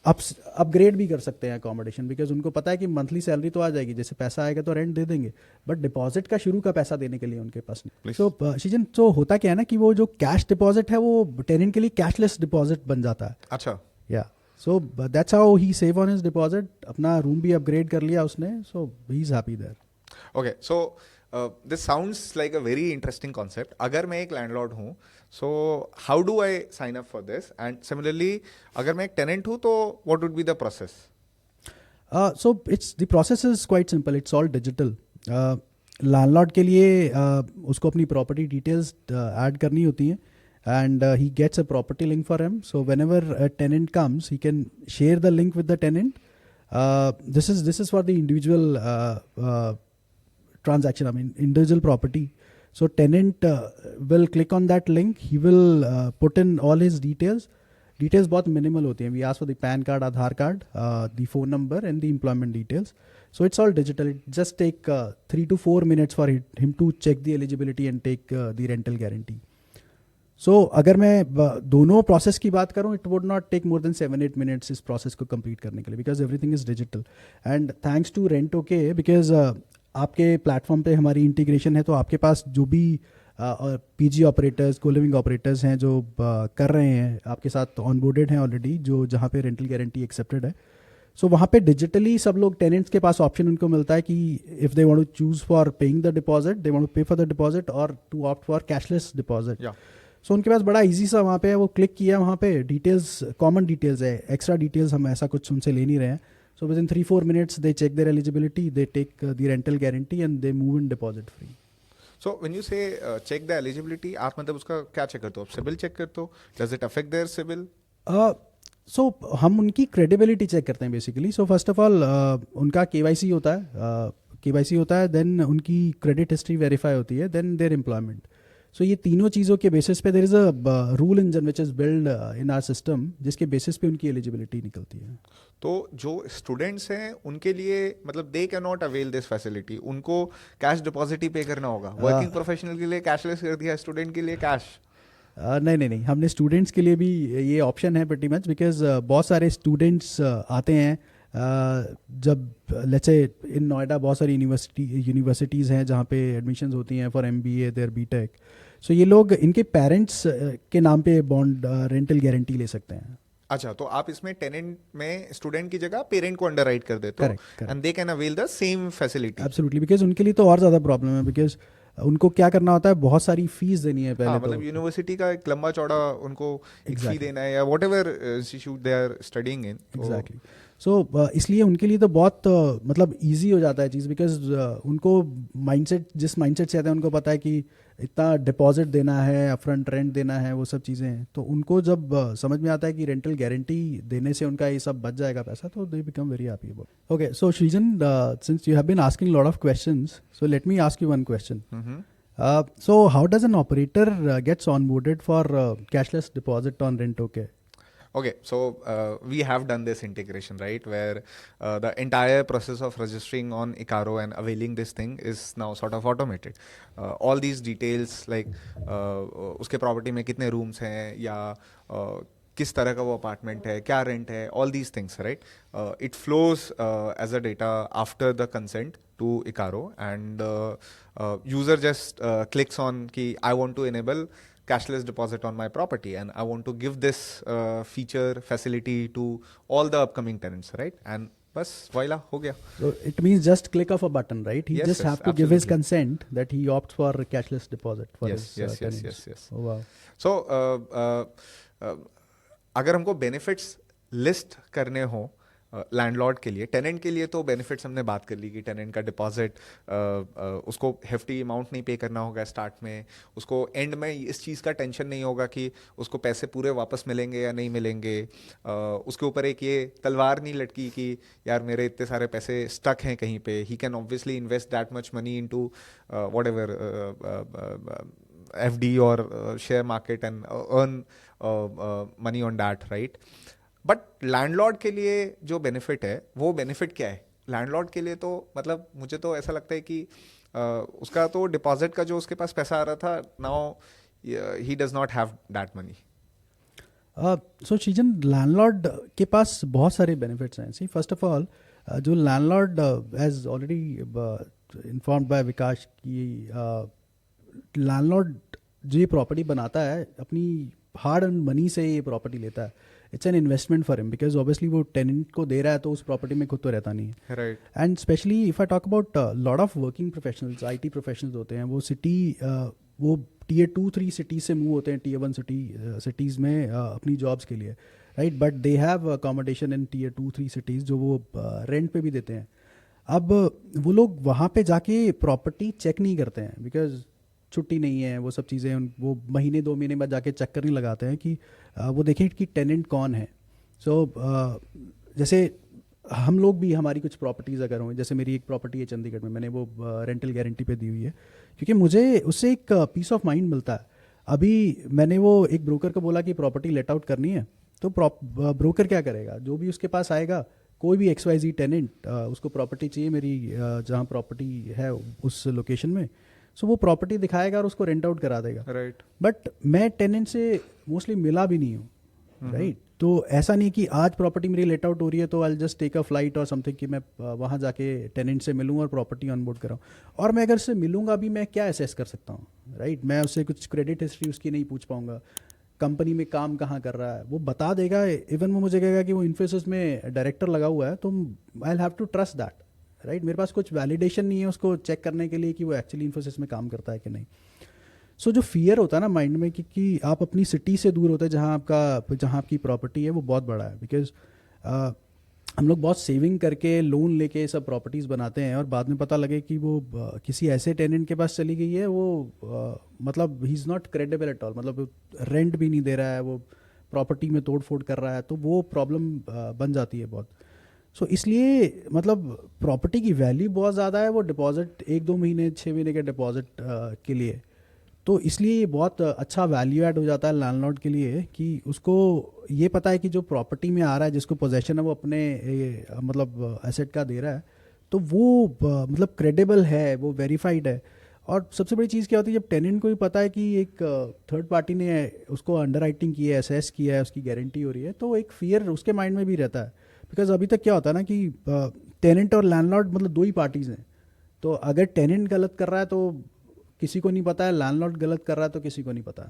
अपग्रेड भी कर सकते हैं अकोमोडेशन, बिकॉज उनको पता है कि मंथली सैलरी तो आ जाएगी, जैसे पैसा आएगा तो रेंट दे देंगे, बट डिपॉजिट का शुरू का पैसा देने के लिए उनके पास नहीं. सो शीजन, तो होता क्या है ना कि वो जो कैश डिपॉजिट है वो टेनेंट के लिए कैशलेस डिपॉजिट बन जाता है. अच्छा, yeah so that's how he save on his deposit. अपना रूम भी अपग्रेड कर लिया उसने, so he is happy there. Okay. So this sounds like a very interesting concept. अगर मैं एक लैंडलॉर्ड हूँ, so how do I sign up for this? And similarly अगर मैं एक टेनेंट हूँ तो what would be the process? So it's the process is quite simple, it's all digital. Landlord के लिए उसको अपनी प्रॉपर्टी डिटेल्स ऐड करनी होती हैं, and he gets a property link for him. So whenever a tenant comes, he can share the link with the tenant. This is for the individual transaction, I mean individual property. So tenant will click on that link, he will put in all his details. Details बहुत minimal होती हैं. We ask for the PAN card, Aadhaar card, the phone number and the employment details. So it's all digital. It just take 3 to 4 minutes for him to check the eligibility and take the rental guarantee. सो अगर मैं दोनों process की बात करूं, it would not take more than 7-8 minutes इस process को complete करने के लिए, because everything is digital. And thanks to RentOk, because आपके प्लेटफॉर्म पे हमारी इंटीग्रेशन है, तो आपके पास जो भी PG operators, co-living operators हैं जो कर रहे हैं आपके साथ ऑनबोर्डेड हैं ऑलरेडी, जो जहाँ पे रेंटल गारंटी एक्सेप्टेड है, सो वहाँ पे डिजिटली सब लोग टेनेंट्स के पास ऑप्शन उनको मिलता है कि if they want to choose for paying the deposit, they want to pay for the deposit और to opt for cashless deposit. So उनके पास बड़ा इजी सा वहाँ पे है, वो क्लिक किया, वहाँ पे डिटेल्स, कॉमन डिटेल्स है, एक्स्ट्रा डिटेल्स हम ऐसा कुछ उनसे ले नहीं रहे हैं. So within 3-4 minutes they check their eligibility, they take the rental guarantee and they move in deposit free. So when you say check the eligibility, आप मतलब उसका क्या चेक करते हो? आप सिबिल चेक करते हो? Does it affect their CIBIL? So हम उनकी क्रेडिबिलिटी चेक करते हैं basically. So first of all उनका KYC होता है, देन उनकी क्रेडिट हिस्ट्री वेरीफाई होती है, देन देयर एम्प्लॉयमेंट. सो ये तीनों चीज़ों के बेसिस पे there is a rule engine which is build in our system, जिसके बेसिस पे उनकी एलिजिबिलिटी निकलती है. तो जो स्टूडेंट्स हैं उनके लिए मतलब they can not avail this facility, उनको कैश डिपॉजिट ही पे करना होगा. वर्किंग प्रोफेशनल के लिए कैशलेस कर दिया, स्टूडेंट के लिए कैश. नहीं, हमने स्टूडेंट्स के लिए भी ये ऑप्शन है प्रीटी मच, बिकॉज बहुत सारे स्टूडेंट्स आते हैं. जब लेट्स से इन नोएडा बहुत सारी यूनिवर्सिटीज़ हैं जहाँ पे एडमिशन्स होती हैं फॉर MBA, देयर BTech. सो ये लोग इनके पेरेंट्स के नाम पे बॉन्ड रेंटल गारंटी ले सकते हैं. अच्छा, तो आप इसमें टेनेंट में स्टूडेंट की जगह पेरेंट को अंडरराइट कर देते हो Correct, correct. And they can avail the same facility. Absolutely, because उनके लिए तो और ज़्यादा प्रॉब्लम है, बिकॉज उनको क्या करना होता है, बहुत सारी फीस देनी है पहले हाँ, तो। मतलब यूनिवर्सिटी का एक लंबा चौड़ा उनको एक फी Exactly. देना है या whatever institute they are studying in. Exactly. So इसलिए उनके लिए तो बहुत मतलब इजी हो जाता है चीज़, बिकॉज उनको माइंडसेट, जिस माइंडसेट से आते हैं उनको पता है कि इतना डिपॉजिट देना है, अपफ्रंट रेंट देना है, वो सब चीज़ें हैं। तो उनको जब समझ में आता है कि रेंटल गारंटी देने से उनका ये सब बच जाएगा पैसा, तो they become very happy about. Okay, so Srijan, since you have been asking lot of questions, so let me ask you one question. So how does an operator gets onboarded for cashless deposit on rent? Okay, so we have done this integration, right, where the entire process of registering on Icaro and availing this thing is now sort of automated. All these details like उसके property में कितने rooms हैं या किस तरह का वो apartment है, क्या rent है, all these things, right? It flows as a data after the consent to Icaro, and user just clicks on कि I want to enable cashless deposit on my property and I want to give this feature facility to all the upcoming tenants, right? And bas voila ho gaya. So it means just click of a button, right? He Yes, just yes, have to give his absolutely. consent that he opts for cashless deposit for Yes, his yes, yes, tenants. yes, yes. Oh wow. So अगर हमको benefits list करने हो landlord के लिए, tenant के लिए तो benefits हमने बात कर ली कि टेनेंट का डिपॉजिट उसको हेफ्टी अमाउंट नहीं पे करना होगा स्टार्ट में, उसको एंड में इस चीज़ का टेंशन नहीं होगा कि उसको पैसे पूरे वापस मिलेंगे या नहीं मिलेंगे, उसके ऊपर एक ये तलवार नहीं लटकी कि यार मेरे इतने सारे पैसे स्टक हैं कहीं पे. He can obviously invest that much money into whatever FD or share market and earn money on that, right? But landlord के लिए जो बेनिफिट है वो बेनिफिट क्या है लैंडलॉर्ड के लिए? तो मतलब मुझे तो ऐसा लगता है कि उसका तो डिपॉजिट का जो उसके पास पैसा आ रहा था, now he does not have that money. So Srijan, landlord के पास बहुत सारे बेनिफिट्स हैं. सी, फर्स्ट ऑफ ऑल, जो landlord as already informed by Vikas की, लैंडलॉर्ड जो ये प्रॉपर्टी बनाता है अपनी हार्ड अर्न मनी से ये प्रॉपर्टी लेता है. It's an investment for him, because obviously वो टेनेंट को दे रहा है तो उस प्रॉपर्टी में खुद तो रहता नहीं है. Right. And specially if I talk about lot of working professionals, IT professionals होते हैं, वो सिटी वो Tier 2-3 सिटीज़ से मूव होते हैं Tier 1 सिटीज़ में अपनी जॉब्स के लिए, right? But they have accommodation in Tier 2-3 cities जो वो रेंट पे भी देते हैं. अब वो लोग वहाँ पे जाके प्रॉपर्टी चेक नहीं करते हैं, बिकॉज छुट्टी नहीं है, वो सब चीज़ें वो महीने 2 महीने बाद जाके चक्कर नहीं लगाते हैं कि वो देखें कि टेनेंट कौन है. सो जैसे हम लोग भी, हमारी कुछ प्रॉपर्टीज़ अगर हों, जैसे मेरी एक प्रॉपर्टी है चंडीगढ़ में, मैंने वो रेंटल गारंटी पे दी हुई है क्योंकि मुझे उससे एक पीस ऑफ माइंड मिलता है. अभी मैंने वो एक ब्रोकर को बोला कि प्रॉपर्टी लेट आउट करनी है, तो ब्रोकर क्या करेगा, जो भी उसके पास आएगा, कोई भी XYZ टेनेंट, उसको प्रॉपर्टी चाहिए मेरी जहाँ प्रॉपर्टी है उस लोकेशन में, सो वो प्रॉपर्टी दिखाएगा और उसको रेंट आउट करा देगा. राइट. बट मैं टेनेंट से मोस्टली मिला भी नहीं हूँ, राइट? तो ऐसा नहीं कि आज प्रॉपर्टी मेरी लेट आउट हो रही है तो I just take a flight और समथिंग कि मैं वहाँ जाके टेनेंट से मिलूँ और प्रॉपर्टी ऑनबोर्ड कराऊँ. और मैं अगर उससे मिलूँगा भी, मैं क्या असेस कर सकता हूँ, राइट? मैं उससे कुछ क्रेडिट हिस्ट्री उसकी नहीं पूछ पाऊँगा, कंपनी में काम कहाँ कर रहा है वो बता देगा. इवन वो मुझे कहेगा कि वो इन्फोसिस में डायरेक्टर लगा हुआ है, तो I have to trust that, right? मेरे पास कुछ वैलिडेशन नहीं है उसको चेक करने के लिए कि वो एक्चुअली इन्फोसिस में काम करता है कि नहीं. सो जो फियर होता है ना माइंड में कि आप अपनी सिटी से दूर होते हैं जहाँ आपकी प्रॉपर्टी है, वो बहुत बड़ा है. बिकॉज हम लोग बहुत सेविंग करके लोन लेके सब प्रॉपर्टीज़ बनाते हैं और बाद में पता लगे कि वो किसी ऐसे टेनेंट के पास चली गई है, वो मतलब he is not credible at all, मतलब रेंट भी नहीं दे रहा है, वो प्रॉपर्टी में तोड़ फोड़ कर रहा है, तो वो प्रॉब्लम बन जाती है बहुत. सो इसलिए मतलब प्रॉपर्टी की वैल्यू बहुत ज़्यादा है वो डिपॉजिट 1-2 महीने 6 महीने के डिपॉजिट के लिए. तो इसलिए ये बहुत अच्छा वैल्यू ऐड हो जाता है लैंडलॉर्ड के लिए कि उसको ये पता है कि जो प्रॉपर्टी में आ रहा है, जिसको पोजेशन है, वो अपने मतलब एसेट का दे रहा है, तो वो मतलब क्रेडिबल है, वो वेरीफाइड है. और सबसे बड़ी चीज़ क्या होती है, जब टेनेंट को भी पता है कि एक थर्ड पार्टी ने उसको अंडरराइटिंग की है, असेस किया है, उसकी गारंटी हो रही है, तो एक फियर उसके माइंड में भी रहता है. बिकॉज अभी तक क्या होता है ना कि टेनेंट और लैंडलॉर्ड मतलब 2 ही पार्टीज़ हैं, तो अगर टेनेंट गलत कर रहा है तो किसी को नहीं पता है, लैंडलॉर्ड गलत कर रहा है तो किसी को नहीं पता.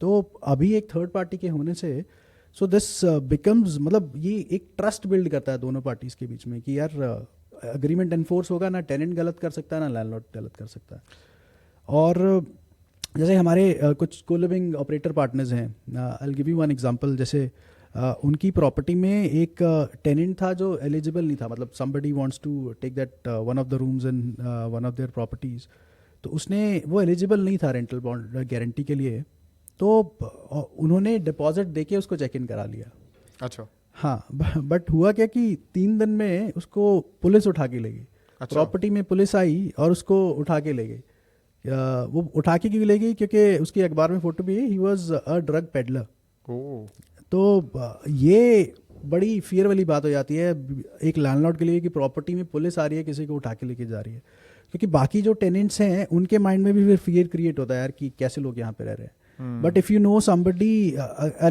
तो अभी एक थर्ड पार्टी के होने से सो दिस बिकम्स, मतलब ये एक ट्रस्ट बिल्ड करता है दोनों पार्टीज के बीच में कि यार अग्रीमेंट एनफोर्स होगा, ना टेनेंट गलत कर सकता है ना लैंडलॉर्ड गलत कर सकता है। और जैसे हमारे कुछ को लिविंग ऑपरेटर पार्टनर्स हैं, I will give you one example. जैसे उनकी प्रॉपर्टी में एक टेनेंट था जो एलिजिबल नहीं था, मतलब somebody wants to take that one of the rooms in one of their properties, तो उसने वो एलिजिबल नहीं था रेंटल बॉन्ड गारंटी के लिए, तो उन्होंने डिपॉजिट देके उसको चेक इन करा लिया। अच्छा। हाँ, बट हुआ क्या कि 3 दिन में उसको पुलिस उठा के ले गई। अच्छा। प्रॉपर्टी में पुलिस आई और उसको उठा के ले गई। वो उठा के क्यों ले गई? क्योंकि उसकी अखबार में फोटो भी है, he was a drug peddler. Oh. तो ये बड़ी फियर वाली बात हो जाती है एक लैंडलॉर्ड के लिए कि प्रॉपर्टी में पुलिस आ रही है, किसी को उठा के लेके जा रही है, क्योंकि बाकी जो टेनेंट्स हैं उनके माइंड में भी फिर फियर क्रिएट होता है यार कि कैसे लोग यहाँ पे रह रहे हैं। But if you know somebody,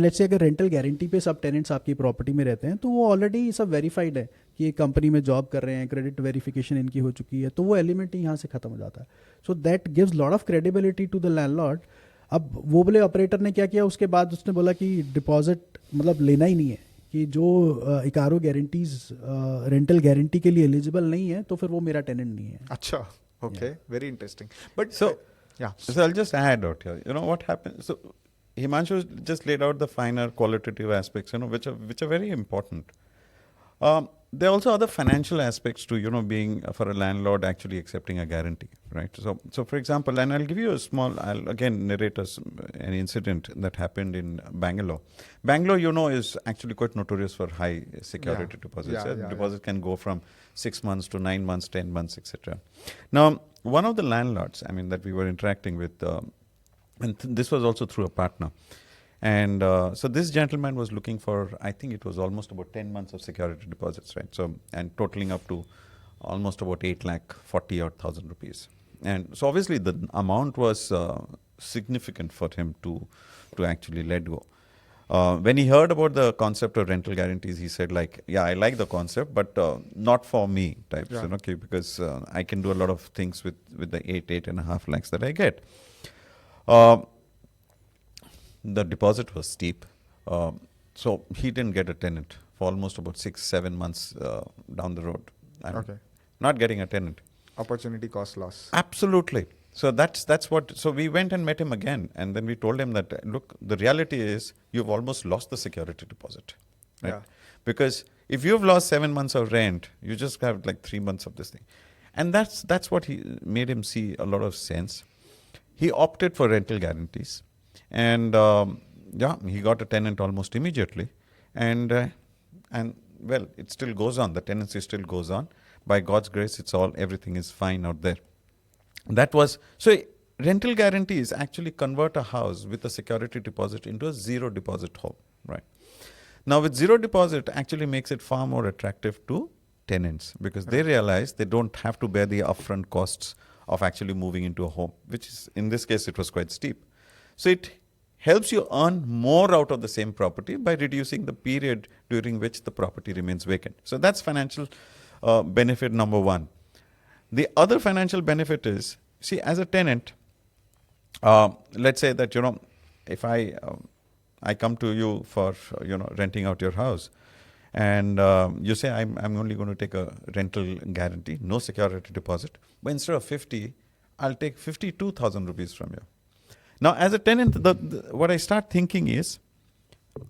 let's say अगर रेंटल गारंटी पे सब टेनेंट्स आपकी प्रॉपर्टी में रहते हैं तो वो ऑलरेडी सब वेरीफाइड है कि ये कंपनी में जॉब कर रहे हैं, क्रेडिट वेरिफिकेशन इनकी हो चुकी है, तो वो एलिमेंट ही यहाँ से खत्म हो जाता है। So that gives lot of credibility to the landlord. अब वो बोले ऑपरेटर ने क्या किया, उसके बाद उसने बोला कि डिपॉजिट मतलब लेना ही नहीं है, कि जो इकारो गारंटीज रेंटल गारंटी के लिए एलिजिबल नहीं है तो फिर वो मेरा टेनेंट नहीं है। अच्छा, okay, very interesting. But So, yeah, So I'll just add out here. You know what happens? So Himanshu just laid out the finer qualitative aspects, which are very important. There are also other financial aspects to being for a landlord actually accepting a guarantee, right? So for example, and I'll give you a small. I'll again narrate an incident that happened in Bangalore. Bangalore, is actually quite notorious for high security deposits. Deposit can go from 6 months to 9 months, 10 months, etc. Now, one of the landlords, that we were interacting with, and this was also through a partner. And so this gentleman was looking for, I think it was almost about 10 months of security deposits, right? So, and totaling up to almost about 8,40,000 rupees. And so obviously the amount was significant for him to actually let go. When he heard about the concept of rental guarantees, he said like, yeah, I like the concept, but not for me types, okay, because I can do a lot of things with the 8.5 lakhs that I get. The deposit was steep, so he didn't get a tenant for almost about 6-7 months down the road. Okay. Not getting a tenant. Opportunity cost loss. Absolutely. So that's what. So we went and met him again, and then we told him that look, the reality is you've almost lost the security deposit, right? Yeah. Because if you've lost 7 months of rent, you just have like 3 months of this thing, and that's what he made him see a lot of sense. He opted for rental guarantees. And he got a tenant almost immediately, and well, it still goes on. The tenancy still goes on. By God's grace, everything is fine out there. That was so. Rental guarantees actually convert a house with a security deposit into a zero deposit home, right? Now, with zero deposit, actually makes it far more attractive to tenants because they realize they don't have to bear the upfront costs of actually moving into a home, which is in this case it was quite steep. So it helps you earn more out of the same property by reducing the period during which the property remains vacant. So that's financial benefit number one. The other financial benefit is, see, as a tenant, let's say that, if I come to you for, renting out your house, and you say I'm only going to take a rental guarantee, no security deposit, but instead of 50, I'll take 52,000 rupees from you. Now, as a tenant, what I start thinking is,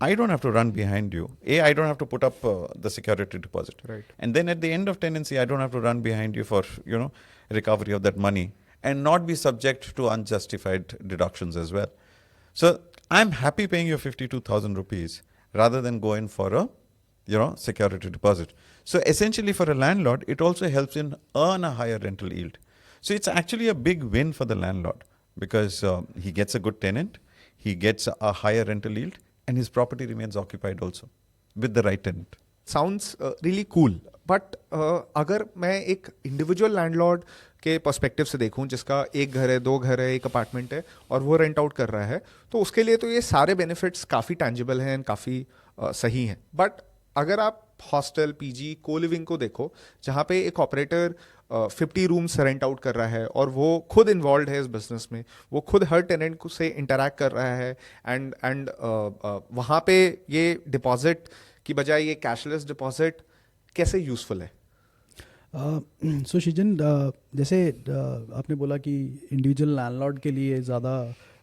I don't have to run behind you. I don't have to put up the security deposit. Right. And then at the end of tenancy, I don't have to run behind you for, recovery of that money and not be subject to unjustified deductions as well. So I'm happy paying you 52,000 rupees rather than going for a, security deposit. So essentially for a landlord, it also helps in earn a higher rental yield. So it's actually a big win for the landlord. Because he gets a good tenant, he gets a higher rental yield, and his property remains occupied also with the right tenant. Sounds really cool. But अगर मैं एक individual landlord के perspective से देखूं जिसका एक घर है, 2 घर है, एक अपार्टमेंट है और वो रेंट आउट कर रहा है, तो उसके लिए तो ये सारे बेनिफिट्स काफ़ी टैंजिबल हैं, काफ़ी सही हैं. बट अगर आप हॉस्टल, पीजी, को लिविंग को देखो, जहाँ पे एक ऑपरेटर 50 रूम्स रेंट आउट कर रहा है और वो खुद इन्वॉल्व है इस बिजनेस में, वो खुद हर टेनेंट से इंटरैक्ट कर रहा है, एंड वहाँ पे ये डिपॉजिट की बजाय ये कैशलेस डिपॉजिट कैसे यूजफुल है? सो शिजन, जैसे आपने बोला कि इंडिविजुअल लैंडलॉर्ड के लिए ज़्यादा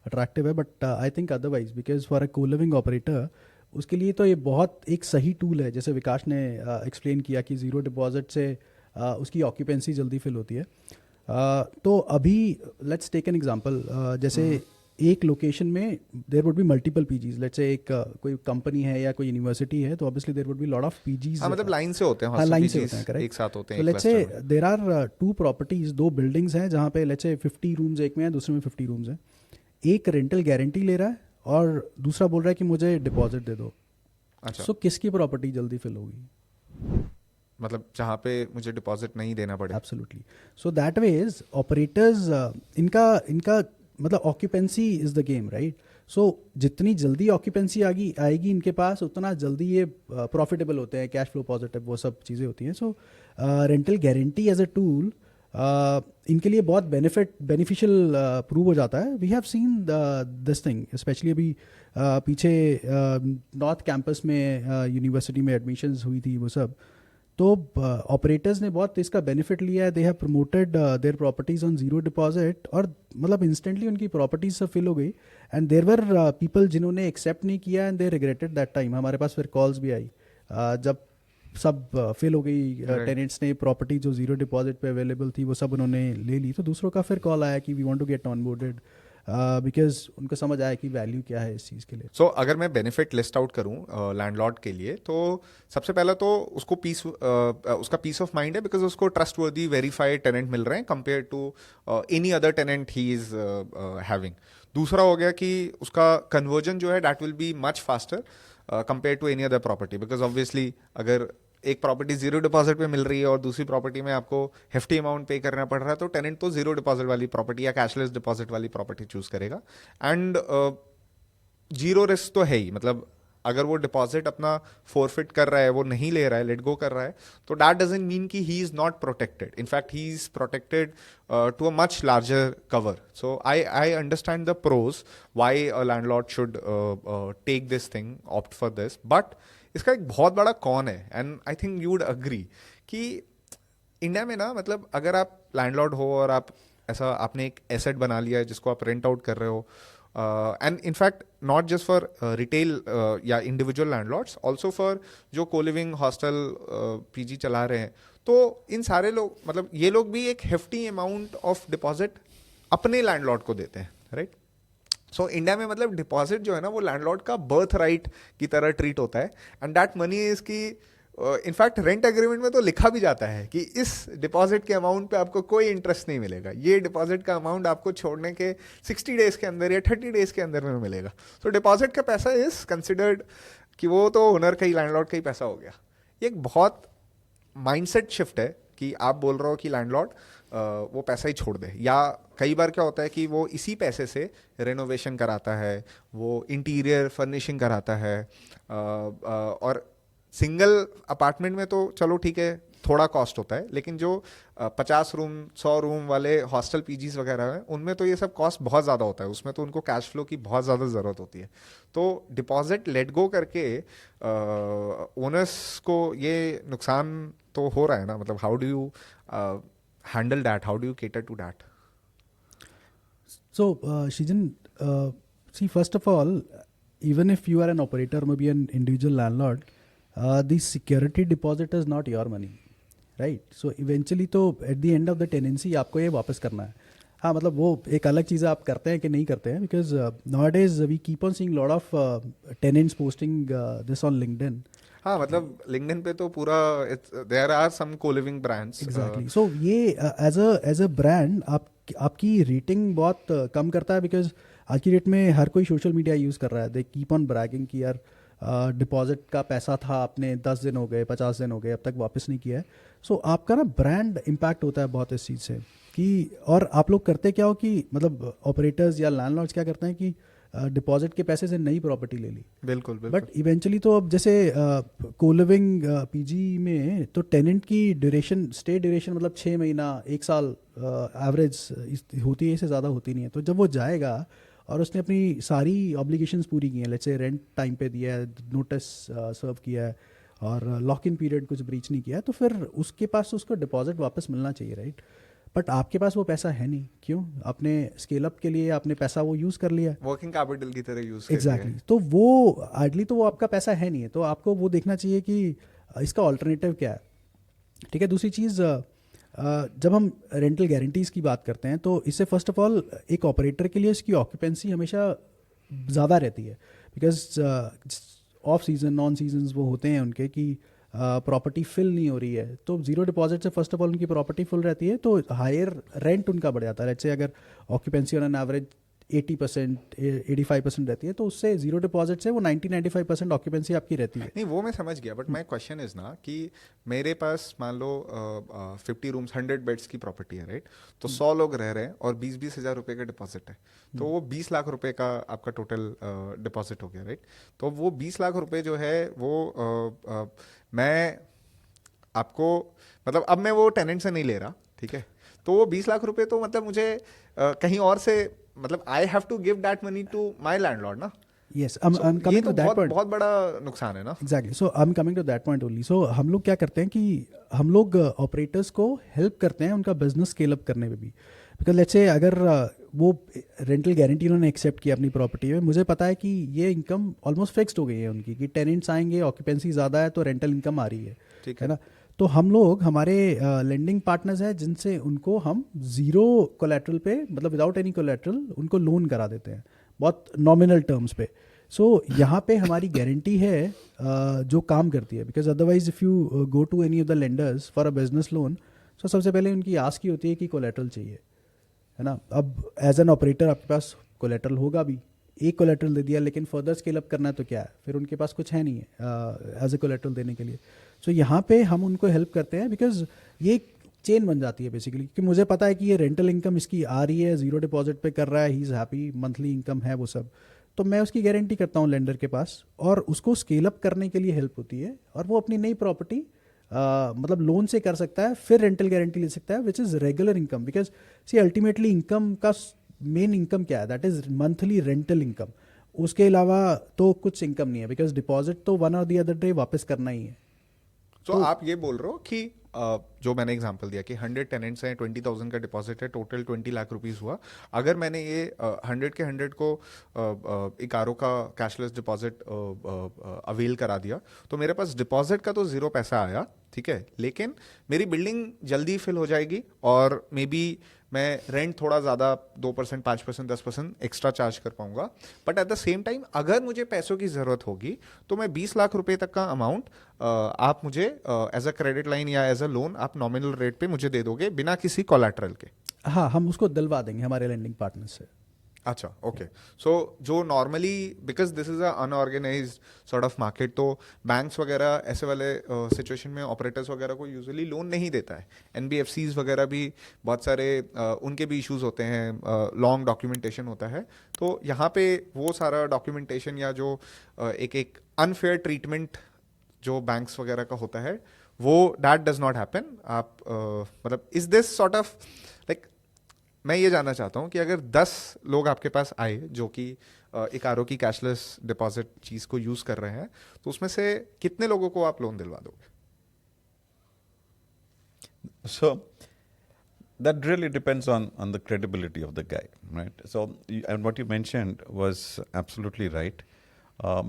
अट्रैक्टिव है, but I think otherwise, because for a co-living operator उसके लिए तो ये बहुत एक सही टूल है। जैसे विकास ने एक्सप्लेन किया कि ज़ीरो डिपॉजिट से उसकी ऑक्यूपेंसी जल्दी फिल होती है। तो अभी लेट्स टेक एन एग्जांपल, जैसे एक लोकेशन में there would be multiple PGs. Let's say एक कोई कंपनी है या कोई यूनिवर्सिटी है, तो obviously there would be lot of PGs. हाँ, मतलब लाइन से होते हैं, हाँ, लाइन से होते हैं, करेक्ट, एक साथ होते हैं। तो let's say there are 2 properties, 2 buildings हैं जहाँ पे लेट्स से 50 रूम्स एक में है, दूसरे में 50 रूम्स हैं। एक रेंटल गारंटी ले रहा है और दूसरा बोल रहा है कि मुझे डिपॉजिट दे दो। अच्छा, सो किसकी प्रॉपर्टी जल्दी फिल होगी? मतलब जहाँ पे मुझे डिपॉजिट नहीं देना पड़े। Absolutely. So that ways operators, इनका मतलब occupancy is the game, right? So जितनी जल्दी ऑक्यूपेंसी आएगी इनके पास, उतना जल्दी ये प्रॉफिटेबल होते हैं, कैश फ्लो पॉजिटिव, वो सब चीज़ें होती हैं। So rental guarantee as a tool इनके लिए बहुत बेनिफिशियल प्रूव हो जाता है। We have seen this thing specially अभी पीछे नॉर्थ कैंपस में यूनिवर्सिटी में एडमिशन्स हुई थी, वो सब तो ऑपरेटर्स ने बहुत इसका बेनिफिट लिया है। They have promoted their properties on zero deposit, और मतलब इंस्टेंटली उनकी प्रॉपर्टीज सब फिल हो गई। एंड देयर वर पीपल जिन्होंने एक्सेप्ट नहीं किया and they regretted that time. हमारे पास फिर कॉल्स भी आई जब सब फिल हो गई, टेनेंट्स ने प्रॉपर्टी जो जीरो डिपॉजिट पे अवेलेबल थी वो सब उन्होंने ले ली, तो दूसरों का फिर कॉल आया कि we want to get onboarded, because उनको समझ आया कि वैल्यू क्या है इस चीज़ के लिए। सो अगर मैं बेनिफिट लिस्ट आउट करूं लैंडलॉर्ड के लिए, तो सबसे पहला तो उसको उसका पीस ऑफ माइंड है, बिकॉज उसको ट्रस्टवर्दी वेरीफाइड टेनेंट मिल रहे हैं compare to any other tenant he is having. दूसरा हो गया कि उसका कन्वर्जन जो है that will be much faster compare to any other property, because obviously अगर एक प्रॉपर्टी जीरो डिपॉजिट पे मिल रही है और दूसरी प्रॉपर्टी में आपको हेफ्टी अमाउंट पे करना पड़ रहा है, तो टेनेंट तो जीरो डिपॉजिट वाली प्रॉपर्टी या कैशलेस डिपॉजिट वाली प्रॉपर्टी चूज करेगा। एंड जीरो रिस्क तो है ही, मतलब अगर वो डिपॉजिट अपना फोरफिट कर रहा है, वो नहीं ले रहा है, लेट गो कर रहा है, तो दैट डजंट मीन कि he is not protected. In fact he is protected to a much larger cover. So I understand the pros why a landlord should take this thing, opt for this. But इसका एक बहुत बड़ा con है, and I think you would agree कि India में ना, मतलब अगर आप लैंडलॉर्ड हो और आप ऐसा आपने एक एसेट बना लिया है जिसको आप रेंट आउट कर रहे हो, and in fact not just for retail या इंडिविजुअल लैंडलॉर्ड्स, ऑल्सो फॉर जो को लिविंग हॉस्टल पीजी चला रहे हैं, तो इन सारे लोग, मतलब ये लोग भी एक हेफ्टी अमाउंट ऑफ डिपॉजिट अपने लैंडलॉर्ड को देते हैं, राइट? सो इंडिया में मतलब डिपॉजिट जो है ना, वो लैंडलॉर्ड का बर्थ राइट की तरह ट्रीट होता है। एंड दैट मनी इज की इनफैक्ट रेंट एग्रीमेंट में तो लिखा भी जाता है कि इस डिपॉजिट के अमाउंट पे आपको कोई इंटरेस्ट नहीं मिलेगा, ये डिपॉजिट का अमाउंट आपको छोड़ने के 60 डेज के अंदर या 30 डेज के अंदर में मिलेगा। सो डिपॉजिट का पैसा इज कंसिडर्ड कि वो तो ओनर का ही, लैंडलॉर्ड का ही पैसा हो गया। ये एक बहुत माइंडसेट शिफ्ट है कि आप बोल रहे हो कि लैंडलॉर्ड वो पैसा ही छोड़ दे, या कई बार क्या होता है कि वो इसी पैसे से रेनोवेशन कराता है, वो इंटीरियर फर्निशिंग कराता है, और सिंगल अपार्टमेंट में तो चलो ठीक है थोड़ा कॉस्ट होता है, लेकिन जो 50 रूम 100 रूम वाले हॉस्टल पीजीज वगैरह हैं, उनमें तो ये सब कॉस्ट बहुत ज़्यादा होता है, उसमें तो उनको कैश फ्लो की बहुत ज़्यादा ज़रूरत होती है। तो डिपॉजिट लेट गो करके ओनर्स को ये नुकसान तो हो रहा है ना, मतलब how do you handle that? How do you cater to that? So, Shijan, see, first of all, even if you are an operator, maybe an individual landlord, the security deposit is not your money, right? So, eventually, तो at the end of the tenancy आपको ये वापस करना है। हाँ, मतलब वो एक अलग चीज़ आप करते हैं कि नहीं करते हैं, because nowadays we keep on seeing lot of tenants posting this on LinkedIn. हाँ, मतलब लिंक्डइन पे तो पूरा there are some co-living brands. Exactly. So ये एज अ ब्रांड आपकी रेटिंग बहुत कम करता है, बिकॉज आज की डेट में हर कोई सोशल मीडिया यूज़ कर रहा है। दे कीप ऑन ब्रैगिंग कि यार डिपॉजिट का पैसा था, आपने 10 दिन हो गए, 50 दिन हो गए, अब तक वापस नहीं किया है। सो आपका ना ब्रांड इम्पैक्ट होता है बहुत इस चीज़ से कि, और आप लोग करते क्या हो कि मतलब ऑपरेटर्स या लैंडलॉर्ड्स क्या करते हैं कि डिपॉजिट के पैसे से नई प्रॉपर्टी ले ली. बिल्कुल बिल्कुल. बट इवेंचुअली तो अब जैसे कोलिविंग पीजी में तो टेनेंट की ड्यूरेशन, स्टे ड्यूरेशन मतलब 6 महीना 1 साल एवरेज होती है, इससे ज़्यादा होती नहीं है. तो जब वो जाएगा और उसने अपनी सारी ऑब्लिगेशंस पूरी की हैं, लेट्स से रेंट टाइम पे दिया है, नोटिस सर्व किया है और लॉक इन पीरियड कुछ ब्रीच नहीं किया है, तो फिर उसके पास उसको डिपॉजिट वापस मिलना चाहिए, राइट? बट आपके पास वो पैसा है नहीं. क्यों? आपने स्केल अप के लिए आपने पैसा वो यूज़ कर लिया. वर्किंग कैपिटल की तरह यूज एग्जैक्टली. तो वो आइडली तो वो आपका पैसा है नहीं है, तो आपको वो देखना चाहिए कि इसका ऑल्टरनेटिव क्या है. ठीक है. दूसरी चीज़, जब हम रेंटल गारंटीज़ की बात करते हैं तो इससे फर्स्ट ऑफ ऑल एक ऑपरेटर के लिए इसकी ऑक्यूपेंसी हमेशा ज़्यादा रहती है, because off season non seasons वो होते हैं उनके कि प्रॉपर्टी फिल नहीं हो रही है, तो जीरो डिपॉजिट से फर्स्ट ऑफ ऑल उनकी प्रॉपर्टी फुल रहती है, तो हायर रेंट उनका बढ़ जाता है. लेट्स से अगर ऑक्यूपेंसी ऑन एन एवरेज 80% 85% रहती है, तो उससे जीरो डिपॉजिट से वो 90-95% ऑक्यूपेंसी आपकी रहती है. नहीं, वो मैं समझ गया, बट माई क्वेश्चन इज ना कि मेरे पास मान लो 50 रूम्स 100 बेड्स की प्रॉपर्टी है, राइट? तो 100 लोग रह रहे हैं और 20-20 हज़ार रुपए का डिपॉजिट है, तो वो 20 लाख रुपए का आपका टोटल डिपॉजिट हो गया, राइट? तो वो 20 लाख रुपए जो है वो मैं आपको, मतलब अब मैं वो टेनेंट से नहीं ले रहा, ठीक है? तो वो 20 लाख रुपए तो मतलब मुझे कहीं और से, मतलब I have to give that money to my landlord ना. Yes, I'm ये coming तो to that point. बहुत बड़ा नुकसान है ना. Exactly. So I am coming to that point only. So हम लोग क्या करते हैं कि हम लोग ऑपरेटर्स को हेल्प करते हैं उनका बिजनेस स्केल अप करने में भी. बिकॉज लेट्स से अगर वो रेंटल गारंटी उन्होंने एक्सेप्ट किया अपनी प्रॉपर्टी में, मुझे पता है कि ये इनकम ऑलमोस्ट फिक्स्ड हो गई है उनकी, कि टेनेंट्स आएंगे, ऑक्यूपेंसी ज़्यादा है, तो रेंटल इनकम आ रही है. ठीक है ना? तो हम लोग, हमारे लेंडिंग पार्टनर्स हैं जिनसे उनको हम ज़ीरो कोलेट्रल पे, मतलब विदाउट एनी कोलेट्रल उनको लोन करा देते हैं बहुत नॉमिनल टर्म्स पे. सो यहाँ पे हमारी गारंटी है जो काम करती है. Because otherwise if you go to any of the lenders for a business loan, so सबसे पहले उनकी आस्क की होती है कि कोलेट्रल चाहिए, है ना? अब एज एन ऑपरेटर आपके पास कोलेट्रल होगा भी, एक कोलेट्रल दे दिया, लेकिन फर्दर स्केल अप करना है तो क्या है, फिर उनके पास कुछ है नहीं है एज ए कोलेट्रल देने के लिए. सो यहाँ पे हम उनको हेल्प करते हैं, बिकॉज ये एक चेन बन जाती है बेसिकली, कि मुझे पता है कि ये रेंटल इनकम इसकी आ रही है, जीरो डिपॉजिट पे कर रहा है, he is happy, monthly income है वो सब, तो मैं उसकी गारंटी करता हूँ लेंडर के पास, और उसको स्केल अप करने के लिए हेल्प होती है, और वो अपनी नई प्रॉपर्टी मतलब लोन से कर सकता है, फिर रेंटल गारंटी ले सकता है, which is regular income. Because see ultimately income का मेन इनकम क्या है? That is monthly rental income. उसके अलावा तो कुछ इनकम नहीं है, बिकॉज डिपॉजिट तो वन और दी अदर डे वापस करना ही है. तो आप ये बोल रहे हो कि जो मैंने एग्जांपल दिया कि 100 टेनेंट्स हैं, 20,000 का डिपॉजिट है, टोटल 20 लाख रुपीस हुआ. अगर मैंने ये 100 के 100 को इकारो का कैशलेस डिपॉजिट अवेल करा दिया, तो मेरे पास डिपॉजिट का तो जीरो पैसा आया, ठीक है, लेकिन मेरी बिल्डिंग जल्दी फिल हो जाएगी और मे बी मैं रेंट थोड़ा ज़्यादा 2%, 5%, 10% एक्स्ट्रा चार्ज कर पाऊंगा. But at the same time अगर मुझे पैसों की ज़रूरत होगी तो मैं 20 लाख रुपए तक का अमाउंट आप मुझे एज अ क्रेडिट लाइन या एज अ लोन आप नॉमिनल रेट पे मुझे दे दोगे बिना किसी कोलैटरल के. हाँ, हम उसको दिलवा देंगे हमारे लेंडिंग पार्टनर से. अच्छा, ओके. सो जो normally, because this is a unorganised sort of market, तो बैंक्स वगैरह ऐसे वाले सिचुएशन में ऑपरेटर्स वगैरह को यूजुअली लोन नहीं देता है. एनबीएफसीज वगैरह भी बहुत सारे उनके भी इश्यूज होते हैं, लॉन्ग डॉक्यूमेंटेशन होता है. तो यहाँ पे वो सारा डॉक्यूमेंटेशन या जो एक अनफेयर ट्रीटमेंट जो बैंक्स वगैरह का होता है, वो दैट डज नॉट हैपन. आप मतलब is this sort of like, मैं ये जानना चाहता हूँ कि अगर 10 लोग आपके पास आए जो कि इकारो की कैशलेस डिपॉजिट चीज़ को यूज़ कर रहे हैं, तो उसमें से कितने लोगों को आप लोन दिलवा दोगे? So that really depends on the credibility of the guy, right? So and what you mentioned was absolutely right.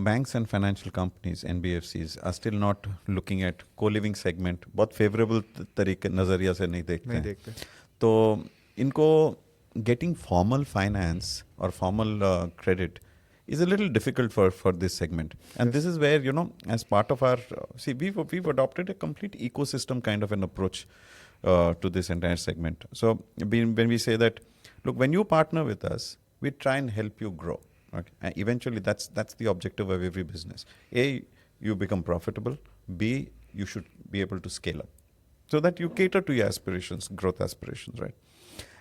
Banks and financial companies, NBFCs, are still not looking at co-living segment. बहुत favorable तरीके नज़रिया से नहीं देखते. तो इनको getting formal finance or formal credit is a little difficult for this segment. And this is where, you know, as part of our, see, we've adopted a complete ecosystem kind of an approach to this entire segment. So when we say that, look, when you partner with us, we try and help you grow. Okay? And eventually, that's the objective of every business. A, you become profitable. B, you should be able to scale up so that you cater to your aspirations, growth aspirations, right?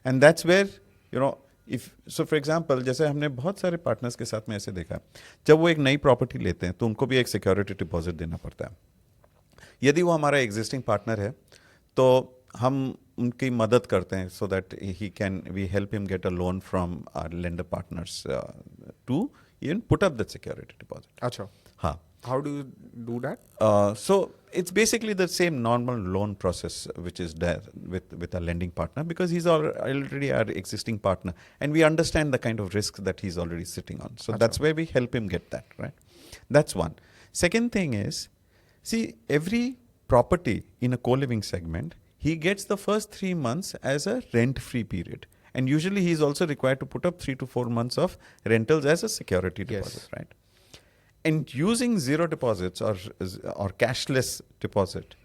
And that's where, you know, if so for example, जैसे हमने बहुत सारे partners के साथ में ऐसे देखा, जब वो एक नई प्रॉपर्टी लेते हैं तो उनको भी एक सिक्योरिटी डिपॉजिट देना पड़ता है। यदि वो हमारा एग्जिस्टिंग पार्टनर है तो हम उनकी मदद करते हैं so that he can we help him get a loan from our lender partners to even put up that security deposit. अच्छा, हाँ, how do you do that? so it's basically the same normal loan process which is there with a lending partner, because he's already our existing partner and we understand the kind of risk that he's already sitting on. So that's where we help him get that, right? That's one. Second thing is, see, every property in a co-living segment, he gets the first 3 months as a rent-free period. And usually he is also required to put up 3 to 4 months of rentals as a security deposit, right? And using zero deposits or cashless deposit,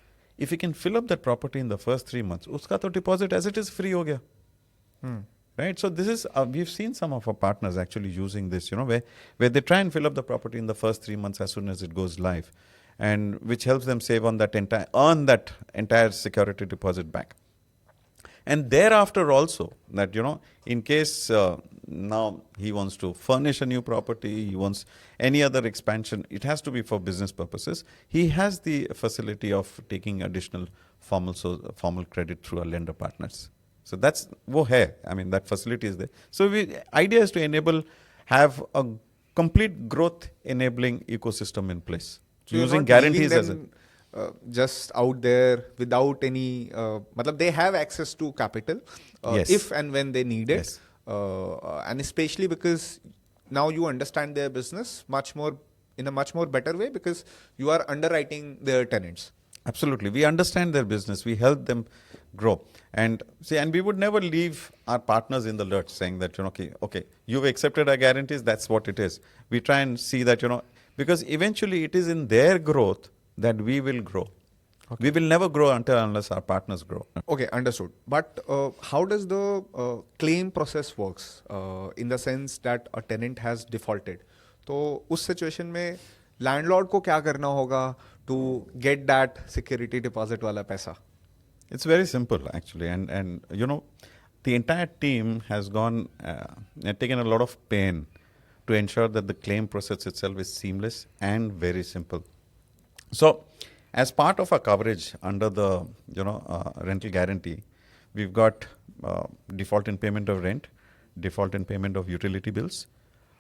if he can fill up that property in the first 3 months, uska to deposit as it is free ho gaya. Right? So this is, we've seen some of our partners actually using this, where they try and fill up the property in the first 3 months as soon as it goes live, and which helps them save on that earn that entire security deposit back. And thereafter also, that, in case now he wants to furnish a new property, he wants any other expansion, it has to be for business purposes. He has the facility of taking additional formal credit through our lender partners. So that's wo hai. I mean, that facility is there. So idea is to have a complete growth enabling ecosystem in place. So you're using not guarantees leaving as a them, just out there without any, matlab they have access to capital Yes. if and when they need it. Yes. And especially because now you understand their business in a much more better way, because you are underwriting their tenants. Absolutely. We understand their business. We help them grow. And we would never leave our partners in the lurch saying that, okay, you've accepted our guarantees, that's what it is. We try and see that, because eventually it is in their growth that we will grow. Okay. We will never grow unless our partners grow. Okay, understood. But how does the claim process works in the sense that a tenant has defaulted? तो उस situation में landlord को क्या करना होगा to get that security deposit वाला पैसा? It's very simple actually, and the entire team has gone and taken a lot of pain to ensure that the claim process itself is seamless and very simple. So, as part of our coverage under the rental guarantee, we've got default in payment of rent, default in payment of utility bills,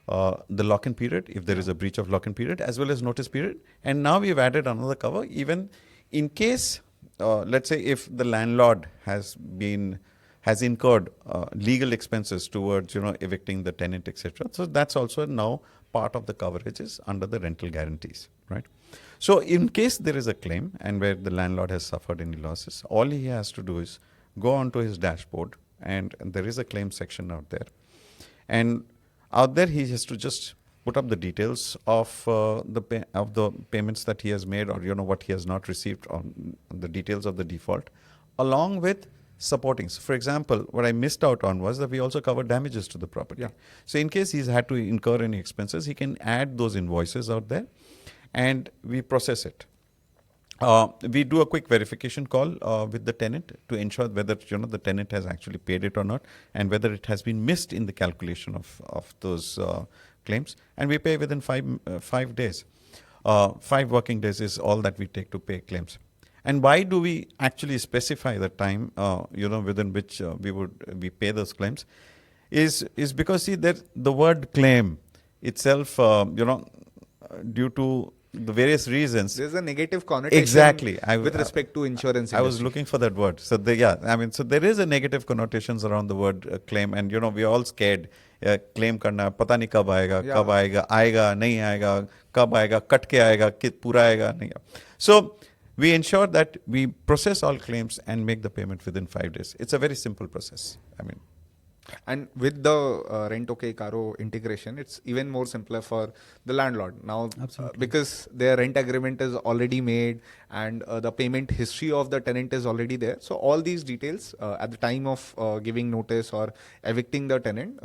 the lock-in period, if there is a breach of lock-in period, as well as notice period. And now we've added another cover, even in case, let's say, if the landlord has incurred legal expenses towards evicting the tenant, etc. So that's also now part of the coverages under the rental guarantees, right? So in case there is a claim and where the landlord has suffered any losses, all he has to do is go onto his dashboard, and there is a claim section out there. And out there he has to just put up the details of the payments that he has made, or what he has not received, on the details of the default, along with supporting. So for example, what I missed out on was that we also cover damages to the property. Yeah. So in case he's had to incur any expenses, he can add those invoices out there, and we process it. We do a quick verification call with the tenant to ensure whether the tenant has actually paid it or not, and whether it has been missed in the calculation of those claims. And we pay within 5 days. 5 working days is all that we take to pay claims. And why do we actually specify the time within which we pay those claims? Is because the word claim itself, due to the various reasons, There's a negative connotation exactly with respect to insurance I was industry. looking for that word. So so there is a negative connotations around the word claim, and we are all scared. Claim karna, pata nahi kab aayega, Yeah. kab aayega, aayega, nahi aayega, kab aayega, cut ke aayega, pura aayega, nahi. So we ensure that we process all claims and make the payment within 5 days. It's a very simple process. And with the Rent OK Caro integration, it's even more simpler for the landlord now, because their rent agreement is already made, and the payment history of the tenant is already there. So all these details at the time of giving notice or evicting the tenant,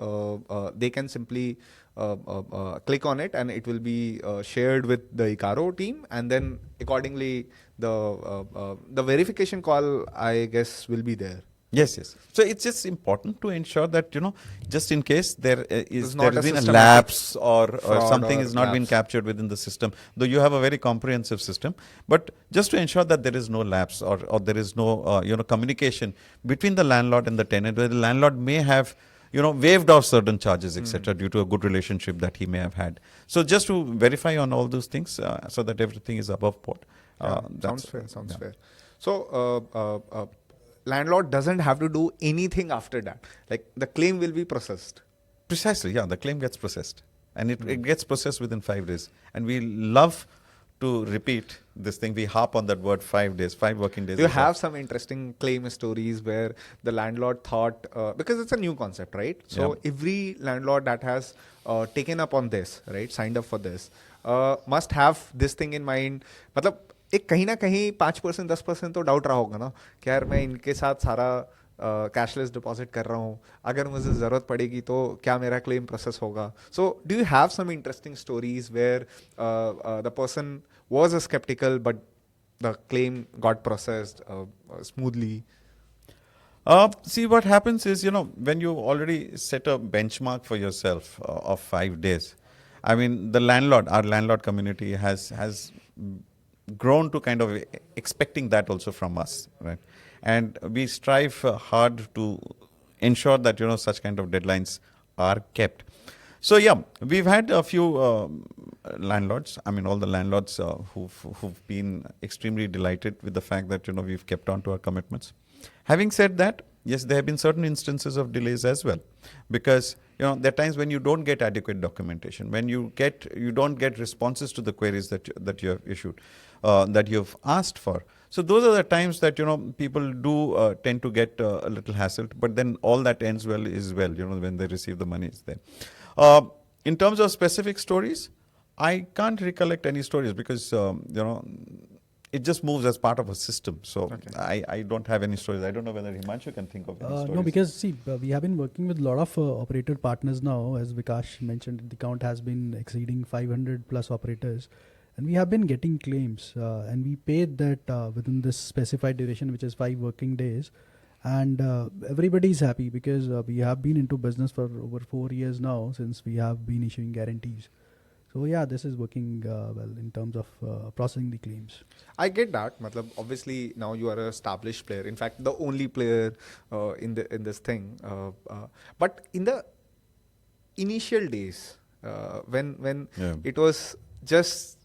they can simply click on it, and it will be shared with the Icaro team, and then accordingly the verification call, I guess, will be there. Yes, yes. So it's just important to ensure that, just in case there There's is not there a has been a systematic lapse or fraud something or is not been lapse. captured within the system, though you have a very comprehensive system, but just to ensure that there is no lapse or there is no communication between the landlord and the tenant, where the landlord may have waived off certain charges, etc., due to a good relationship that he may have had. So just to verify on all those things, so that everything is above board. Yeah, That's sounds fair. Sounds yeah. fair. So, landlord doesn't have to do anything after that. Like the claim will be processed. Precisely, yeah. The claim gets processed, and it gets processed within 5 days. And we love to repeat this thing. We harp on that word 5 days, 5 working days. Do you is have some interesting claim stories where the landlord thought, because it's a new concept, right? So Yeah. every landlord that has taken up on this, right, signed up for this, must have this thing in mind. मतलब एक कहीं ना कहीं 5% 10% तो doubt रहा होगा ना कि यार मैं इनके साथ सारा कैशलेस डिपॉजिट कर रहा हूँ, अगर मुझे ज़रूरत पड़ेगी तो क्या मेरा क्लेम प्रोसेस होगा. So do you have some interesting stories where the person was a skeptical but the claim got processed smoothly? See, what happens is, when you already set a benchmark for yourself of 5 days, I mean, our landlord community has grown to kind of expecting that also from us, right? And we strive hard to ensure that, such kind of deadlines are kept. So yeah, we've had a few landlords. I mean, all the landlords who've been extremely delighted with the fact that we've kept on to our commitments. Having said that, yes, there have been certain instances of delays as well, because there are times when you don't get adequate documentation, when you don't get responses to the queries that you have issued, that you have asked for. So those are the times that people do tend to get a little hassled, but then all that ends well is well. When they receive the money, it's there. In terms of specific stories, I can't recollect any stories because it just moves as part of a system. So Okay. I don't have any stories. I don't know whether Himanshu can think of any stories. No, because see, we have been working with a lot of operator partners now. As Vikash mentioned, the count has been exceeding 500 plus operators. And we have been getting claims, and we paid that within this specified duration, which is 5 working days. And everybody is happy because we have been into business for over 4 years now since we have been issuing guarantees. So yeah, this is working well in terms of processing the claims. I get that. Matlab, obviously now you are an established player. In fact, the only player in this thing. But in the initial days, when Yeah. it was just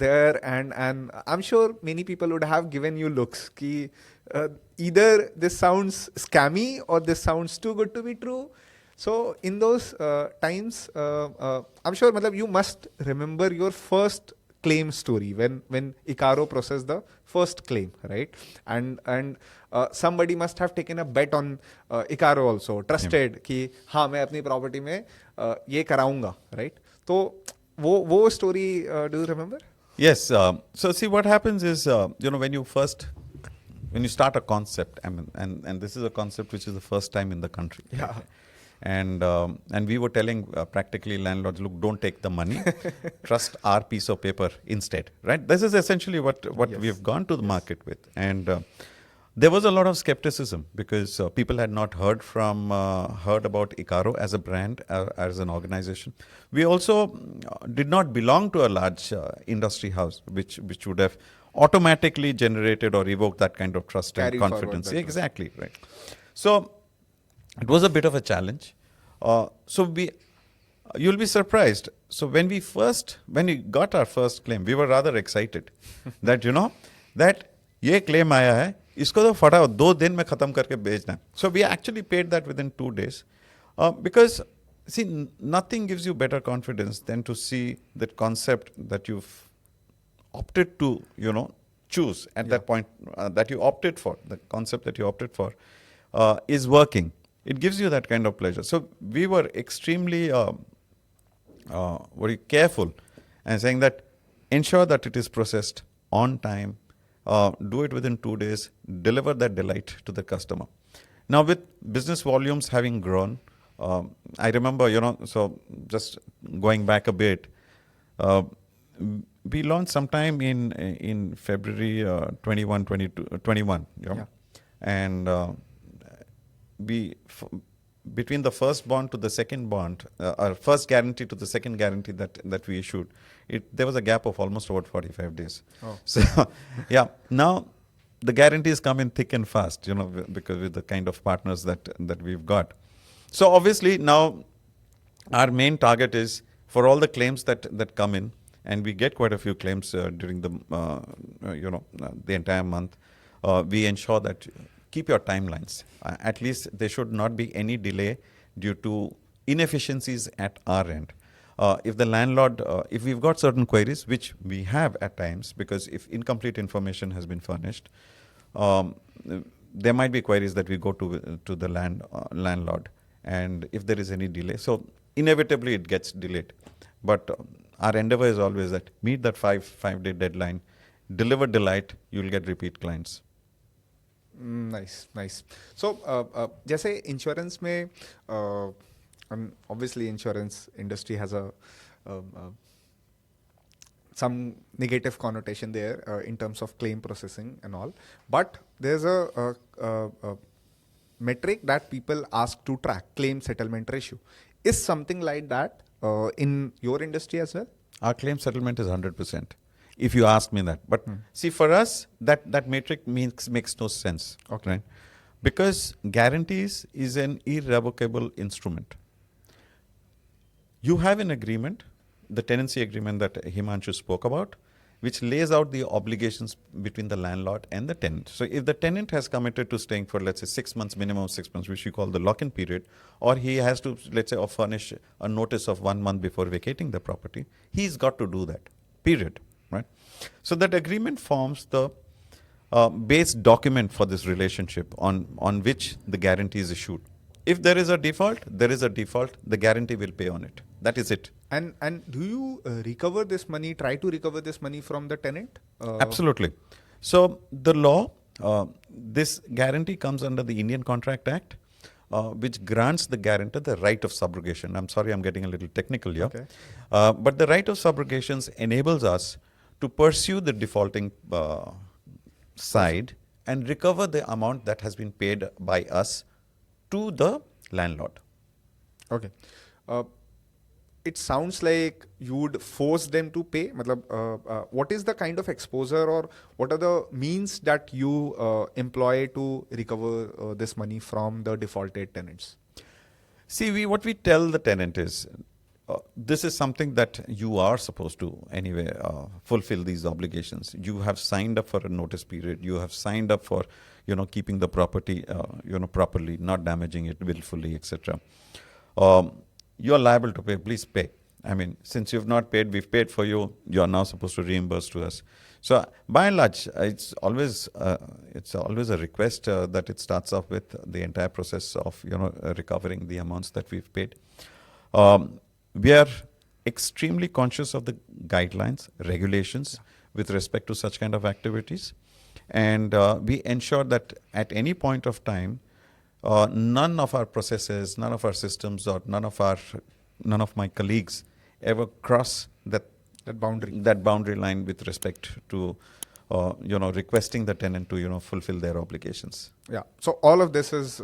there, and I'm sure many people would have given you looks. Ki, either this sounds scammy or this sounds too good to be true. So in those times, I'm sure matlab, you must remember your first claim story when Icaro processed the first claim, right? And somebody must have taken a bet on Icaro also, trusted कि हाँ मैं अपनी property में ये कराऊंगा, right? तो वो story, do you remember? Yes. So see, what happens is, when you start a concept, I mean, and this is a concept which is the first time in the country. Yeah. And we were telling practically landlords, look, don't take the money, trust our piece of paper instead, right? This is essentially what Yes. we have gone to the market with. And there was a lot of skepticism because people had not heard about Icaro as a brand, as an organization. We also did not belong to a large industry house, which would have automatically generated or evoked that kind of trust Carry and forward confidence. that trust. Exactly, right. So it was a bit of a challenge. You'll be surprised. So when we got our first claim, we were rather excited that that ये claim आया है, इसको तो फटाओ 2 दिन में खत्म करके बेचना है. So we actually paid that within 2 days, because see, nothing gives you better confidence than to see that concept that you've opted to choose at that point, that you opted for, the concept that you opted for is working. It gives you that kind of pleasure. So we were extremely very careful and saying that ensure that it is processed on time, do it within 2 days, deliver that delight to the customer. Now with business volumes having grown, I remember, so just going back a bit, we launched sometime in February 21. Yeah. And between the first bond to the second bond, or first guarantee to the second guarantee that we issued, there was a gap of almost about 45 days. Oh. So, yeah, now the guarantees come in thick and fast, because with the kind of partners that we've got. So obviously now our main target is for all the claims that come in, and we get quite a few claims during the the entire month. We ensure that keep your timelines. At least there should not be any delay due to inefficiencies at our end. If the landlord, if we've got certain queries, which we have at times, because if incomplete information has been furnished, there might be queries that we go to the landlord, and if there is any delay, so inevitably it gets delayed. But our endeavor is always that meet that five-day deadline, deliver delight, you'll get repeat clients. Nice. So जैसे insurance में obviously insurance industry has a some negative connotation there in terms of claim processing and all, but there's a metric that people ask to track, claim settlement ratio. Is something like that in your industry as well? Our claim settlement is 100%, if you ask me that. But see, for us, that metric makes no sense. Okay. Right? Because guarantees is an irrevocable instrument. You have an agreement, the tenancy agreement that Himanshu spoke about, which lays out the obligations between the landlord and the tenant. So if the tenant has committed to staying for, let's say, 6 months, minimum 6 months, which we call the lock-in period, or he has to, let's say, furnish a notice of 1 month before vacating the property, he's got to do that, period. Right? So that agreement forms the base document for this relationship on which the guarantee is issued. If there is a default, the guarantee will pay on it. That is it. And do you recover this money, try to recover this money from the tenant? Absolutely. So the law, this guarantee comes under the Indian Contract Act, which grants the guarantor the right of subrogation. I'm sorry, I'm getting a little technical here. Okay. But the right of subrogation enables us to pursue the defaulting side and recover the amount that has been paid by us to the landlord. Okay. It sounds like you would force them to pay. What is the kind of exposure, or what are the means that you employ to recover this money from the defaulted tenants? See, what we tell the tenant is, this is something that you are supposed to anyway fulfill these obligations. You have signed up for a notice period. You have signed up for, keeping the property, properly, not damaging it willfully, etc. You are liable to pay. Please pay. I mean, since you've not paid, we've paid for you. You are now supposed to reimburse to us. So, by and large, it's always a request that it starts off with the entire process of recovering the amounts that we've paid. We are extremely conscious of the guidelines, regulations with respect to such kind of activities, and we ensure that at any point of time, none of our processes, none of our systems, or none of my colleagues ever cross that boundary line with respect to requesting the tenant to fulfill their obligations. Yeah. So all of this is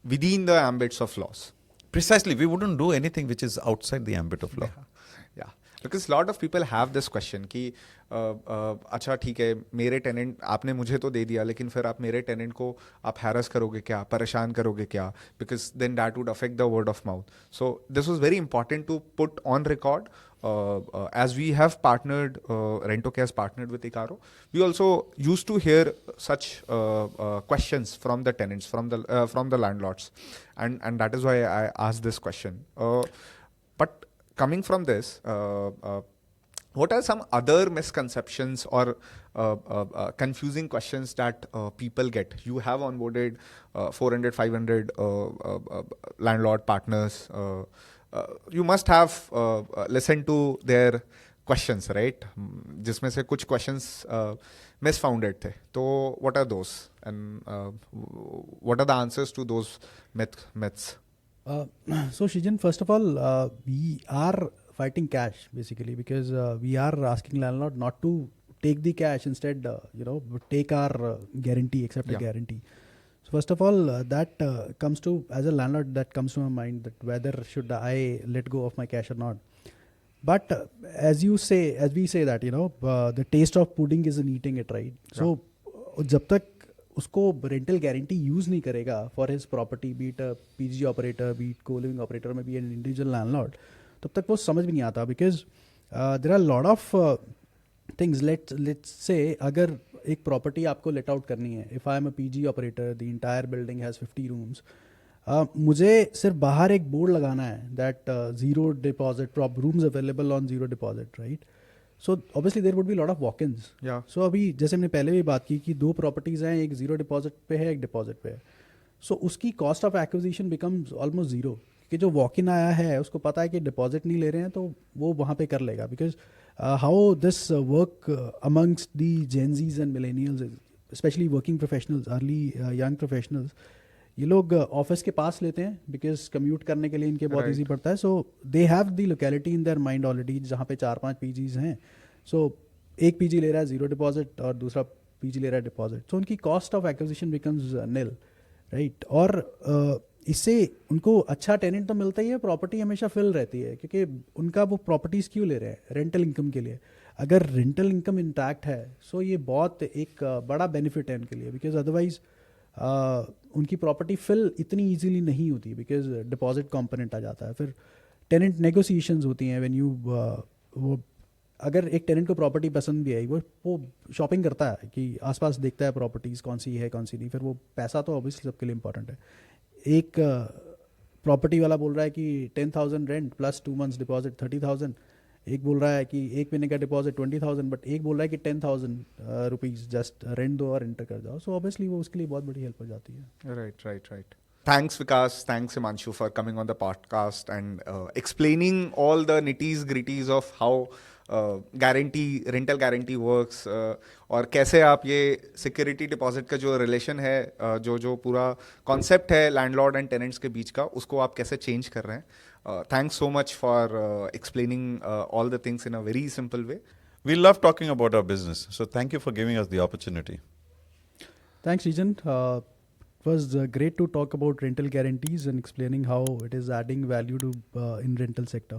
within the ambits of laws. Precisely, we wouldn't do anything which is outside the ambit of law. Yeah. Because a lot of people have this question कि अच्छा ठीक है, मेरे tenant आपने मुझे तो दे दिया, लेकिन फिर आप मेरे टेनेंट को आप हैरस करोगे क्या, परेशान करोगे क्या, because then that would affect the word of mouth. So this was very important to put on record. As we have partnered, Rentocare has partnered with Icaro, we also used to hear such questions from the tenants, from the landlords, and that is why I asked this question. But coming from this, what are some other misconceptions or confusing questions that people get? You have onboarded 400, 500 landlord partners. You must have listened to their questions, right? जिसमें से कुछ questions misfounded थे. तो what are those? And what are the answers to those myths? So Shijan, first of all, we are fighting cash basically, because we are asking landlord not to take the cash, instead take our guarantee, accept a guarantee. So first of all, that comes to, as a landlord, that comes to my mind that whether should I let go of my cash or not. But as we say that the taste of pudding is in eating it, right? So जब तक उसको rental guarantee use नहीं करेगा for his property, be it PG operator, be it coliving operator में भी an individual landlord, तब तक वो समझ भी नहीं आता. Because there are lot of things. Let's say अगर एक प्रॉपर्टी आपको लेट आउट करनी है, if I am a PG operator, the entire building has 50 rooms, मुझे सिर्फ बाहर एक बोर्ड लगाना है that zero deposit, rooms available on zero deposit, right? So obviously there would be lot of walk-ins. So अभी जैसे हमने पहले भी बात की कि 2 प्रॉपर्टीज़ हैं, एक ज़ीरो डिपॉजिट पे है, एक डिपॉजिट पे है. सो उसकी cost of acquisition becomes almost zero, कि जो वॉक इन आया है उसको पता है कि डिपॉजिट नहीं ले रहे हैं, तो वो वहाँ पे कर लेगा. Because how this work amongst the Gen Zs and millennials, specially working professionals, early young professionals, ये लोग ऑफिस के पास लेते हैं बिकॉज कम्यूट करने के लिए इनके बहुत ईजी पड़ता है. So they have the locality in their mind already, जहाँ पे 4-5 पीजीज हैं. सो एक पीजी ले रहा है ज़ीरो डिपॉजिट और दूसरा पीजी ले रहा है डिपॉजिट, सो उनकी cost of acquisition becomes nil, right? और इससे उनको अच्छा टेनेंट तो मिलता ही है, प्रॉपर्टी हमेशा फिल रहती है, क्योंकि उनका वो प्रॉपर्टीज़ क्यों ले रहे हैं? रेंटल इनकम के लिए. अगर रेंटल इनकम इंटैक्ट है, सो ये बहुत एक बड़ा बेनिफिट है उनके लिए. बिकॉज अदरवाइज उनकी प्रॉपर्टी फिल इतनी इजीली नहीं होती, बिकॉज डिपॉजिट कंपोनेंट आ जाता है. फिर टेनेंट नेगोशिएशंस होती हैं व्हेन यू वो अगर एक टेनेंट को प्रॉपर्टी पसंद भी आई, वो शॉपिंग करता है कि आसपास देखता है प्रॉपर्टीज़ कौन सी है कौन सी नहीं. फिर वो पैसा तो ऑब्वियसली सबके लिए इंपॉर्टेंट है. एक प्रॉपर्टी वाला बोल रहा है कि 10,000 रेंट प्लस 2 months डिपॉजिट 30,000, एक बोल रहा है कि एक महीने का डिपॉजिट 20,000, बट एक बोल रहा है कि 10,000 रुपीज़ जस्ट रेंट दो और एंटर कर जाओ. सो ऑब्वियसली वो उसके लिए बहुत बड़ी हेल्प हो जाती है. Right. Thanks, Vikas. Thanks, Himanshu, for coming on the podcast and explaining all the nitties gritties of how rental guarantee works, और कैसे आप ये सिक्योरिटी डिपॉजिट का जो रिलेशन है, जो पूरा कॉन्सेप्ट है लैंडलॉर्ड एंड टेनेंट्स के बीच का, उसको आप कैसे चेंज कर रहे हैं. Thanks so much for explaining all the things in a very simple way. We love talking about our business, so thank you for giving us the opportunity. Thanks, Regan. It was great to talk about rental guarantees and explaining how it is adding value to in rental sector.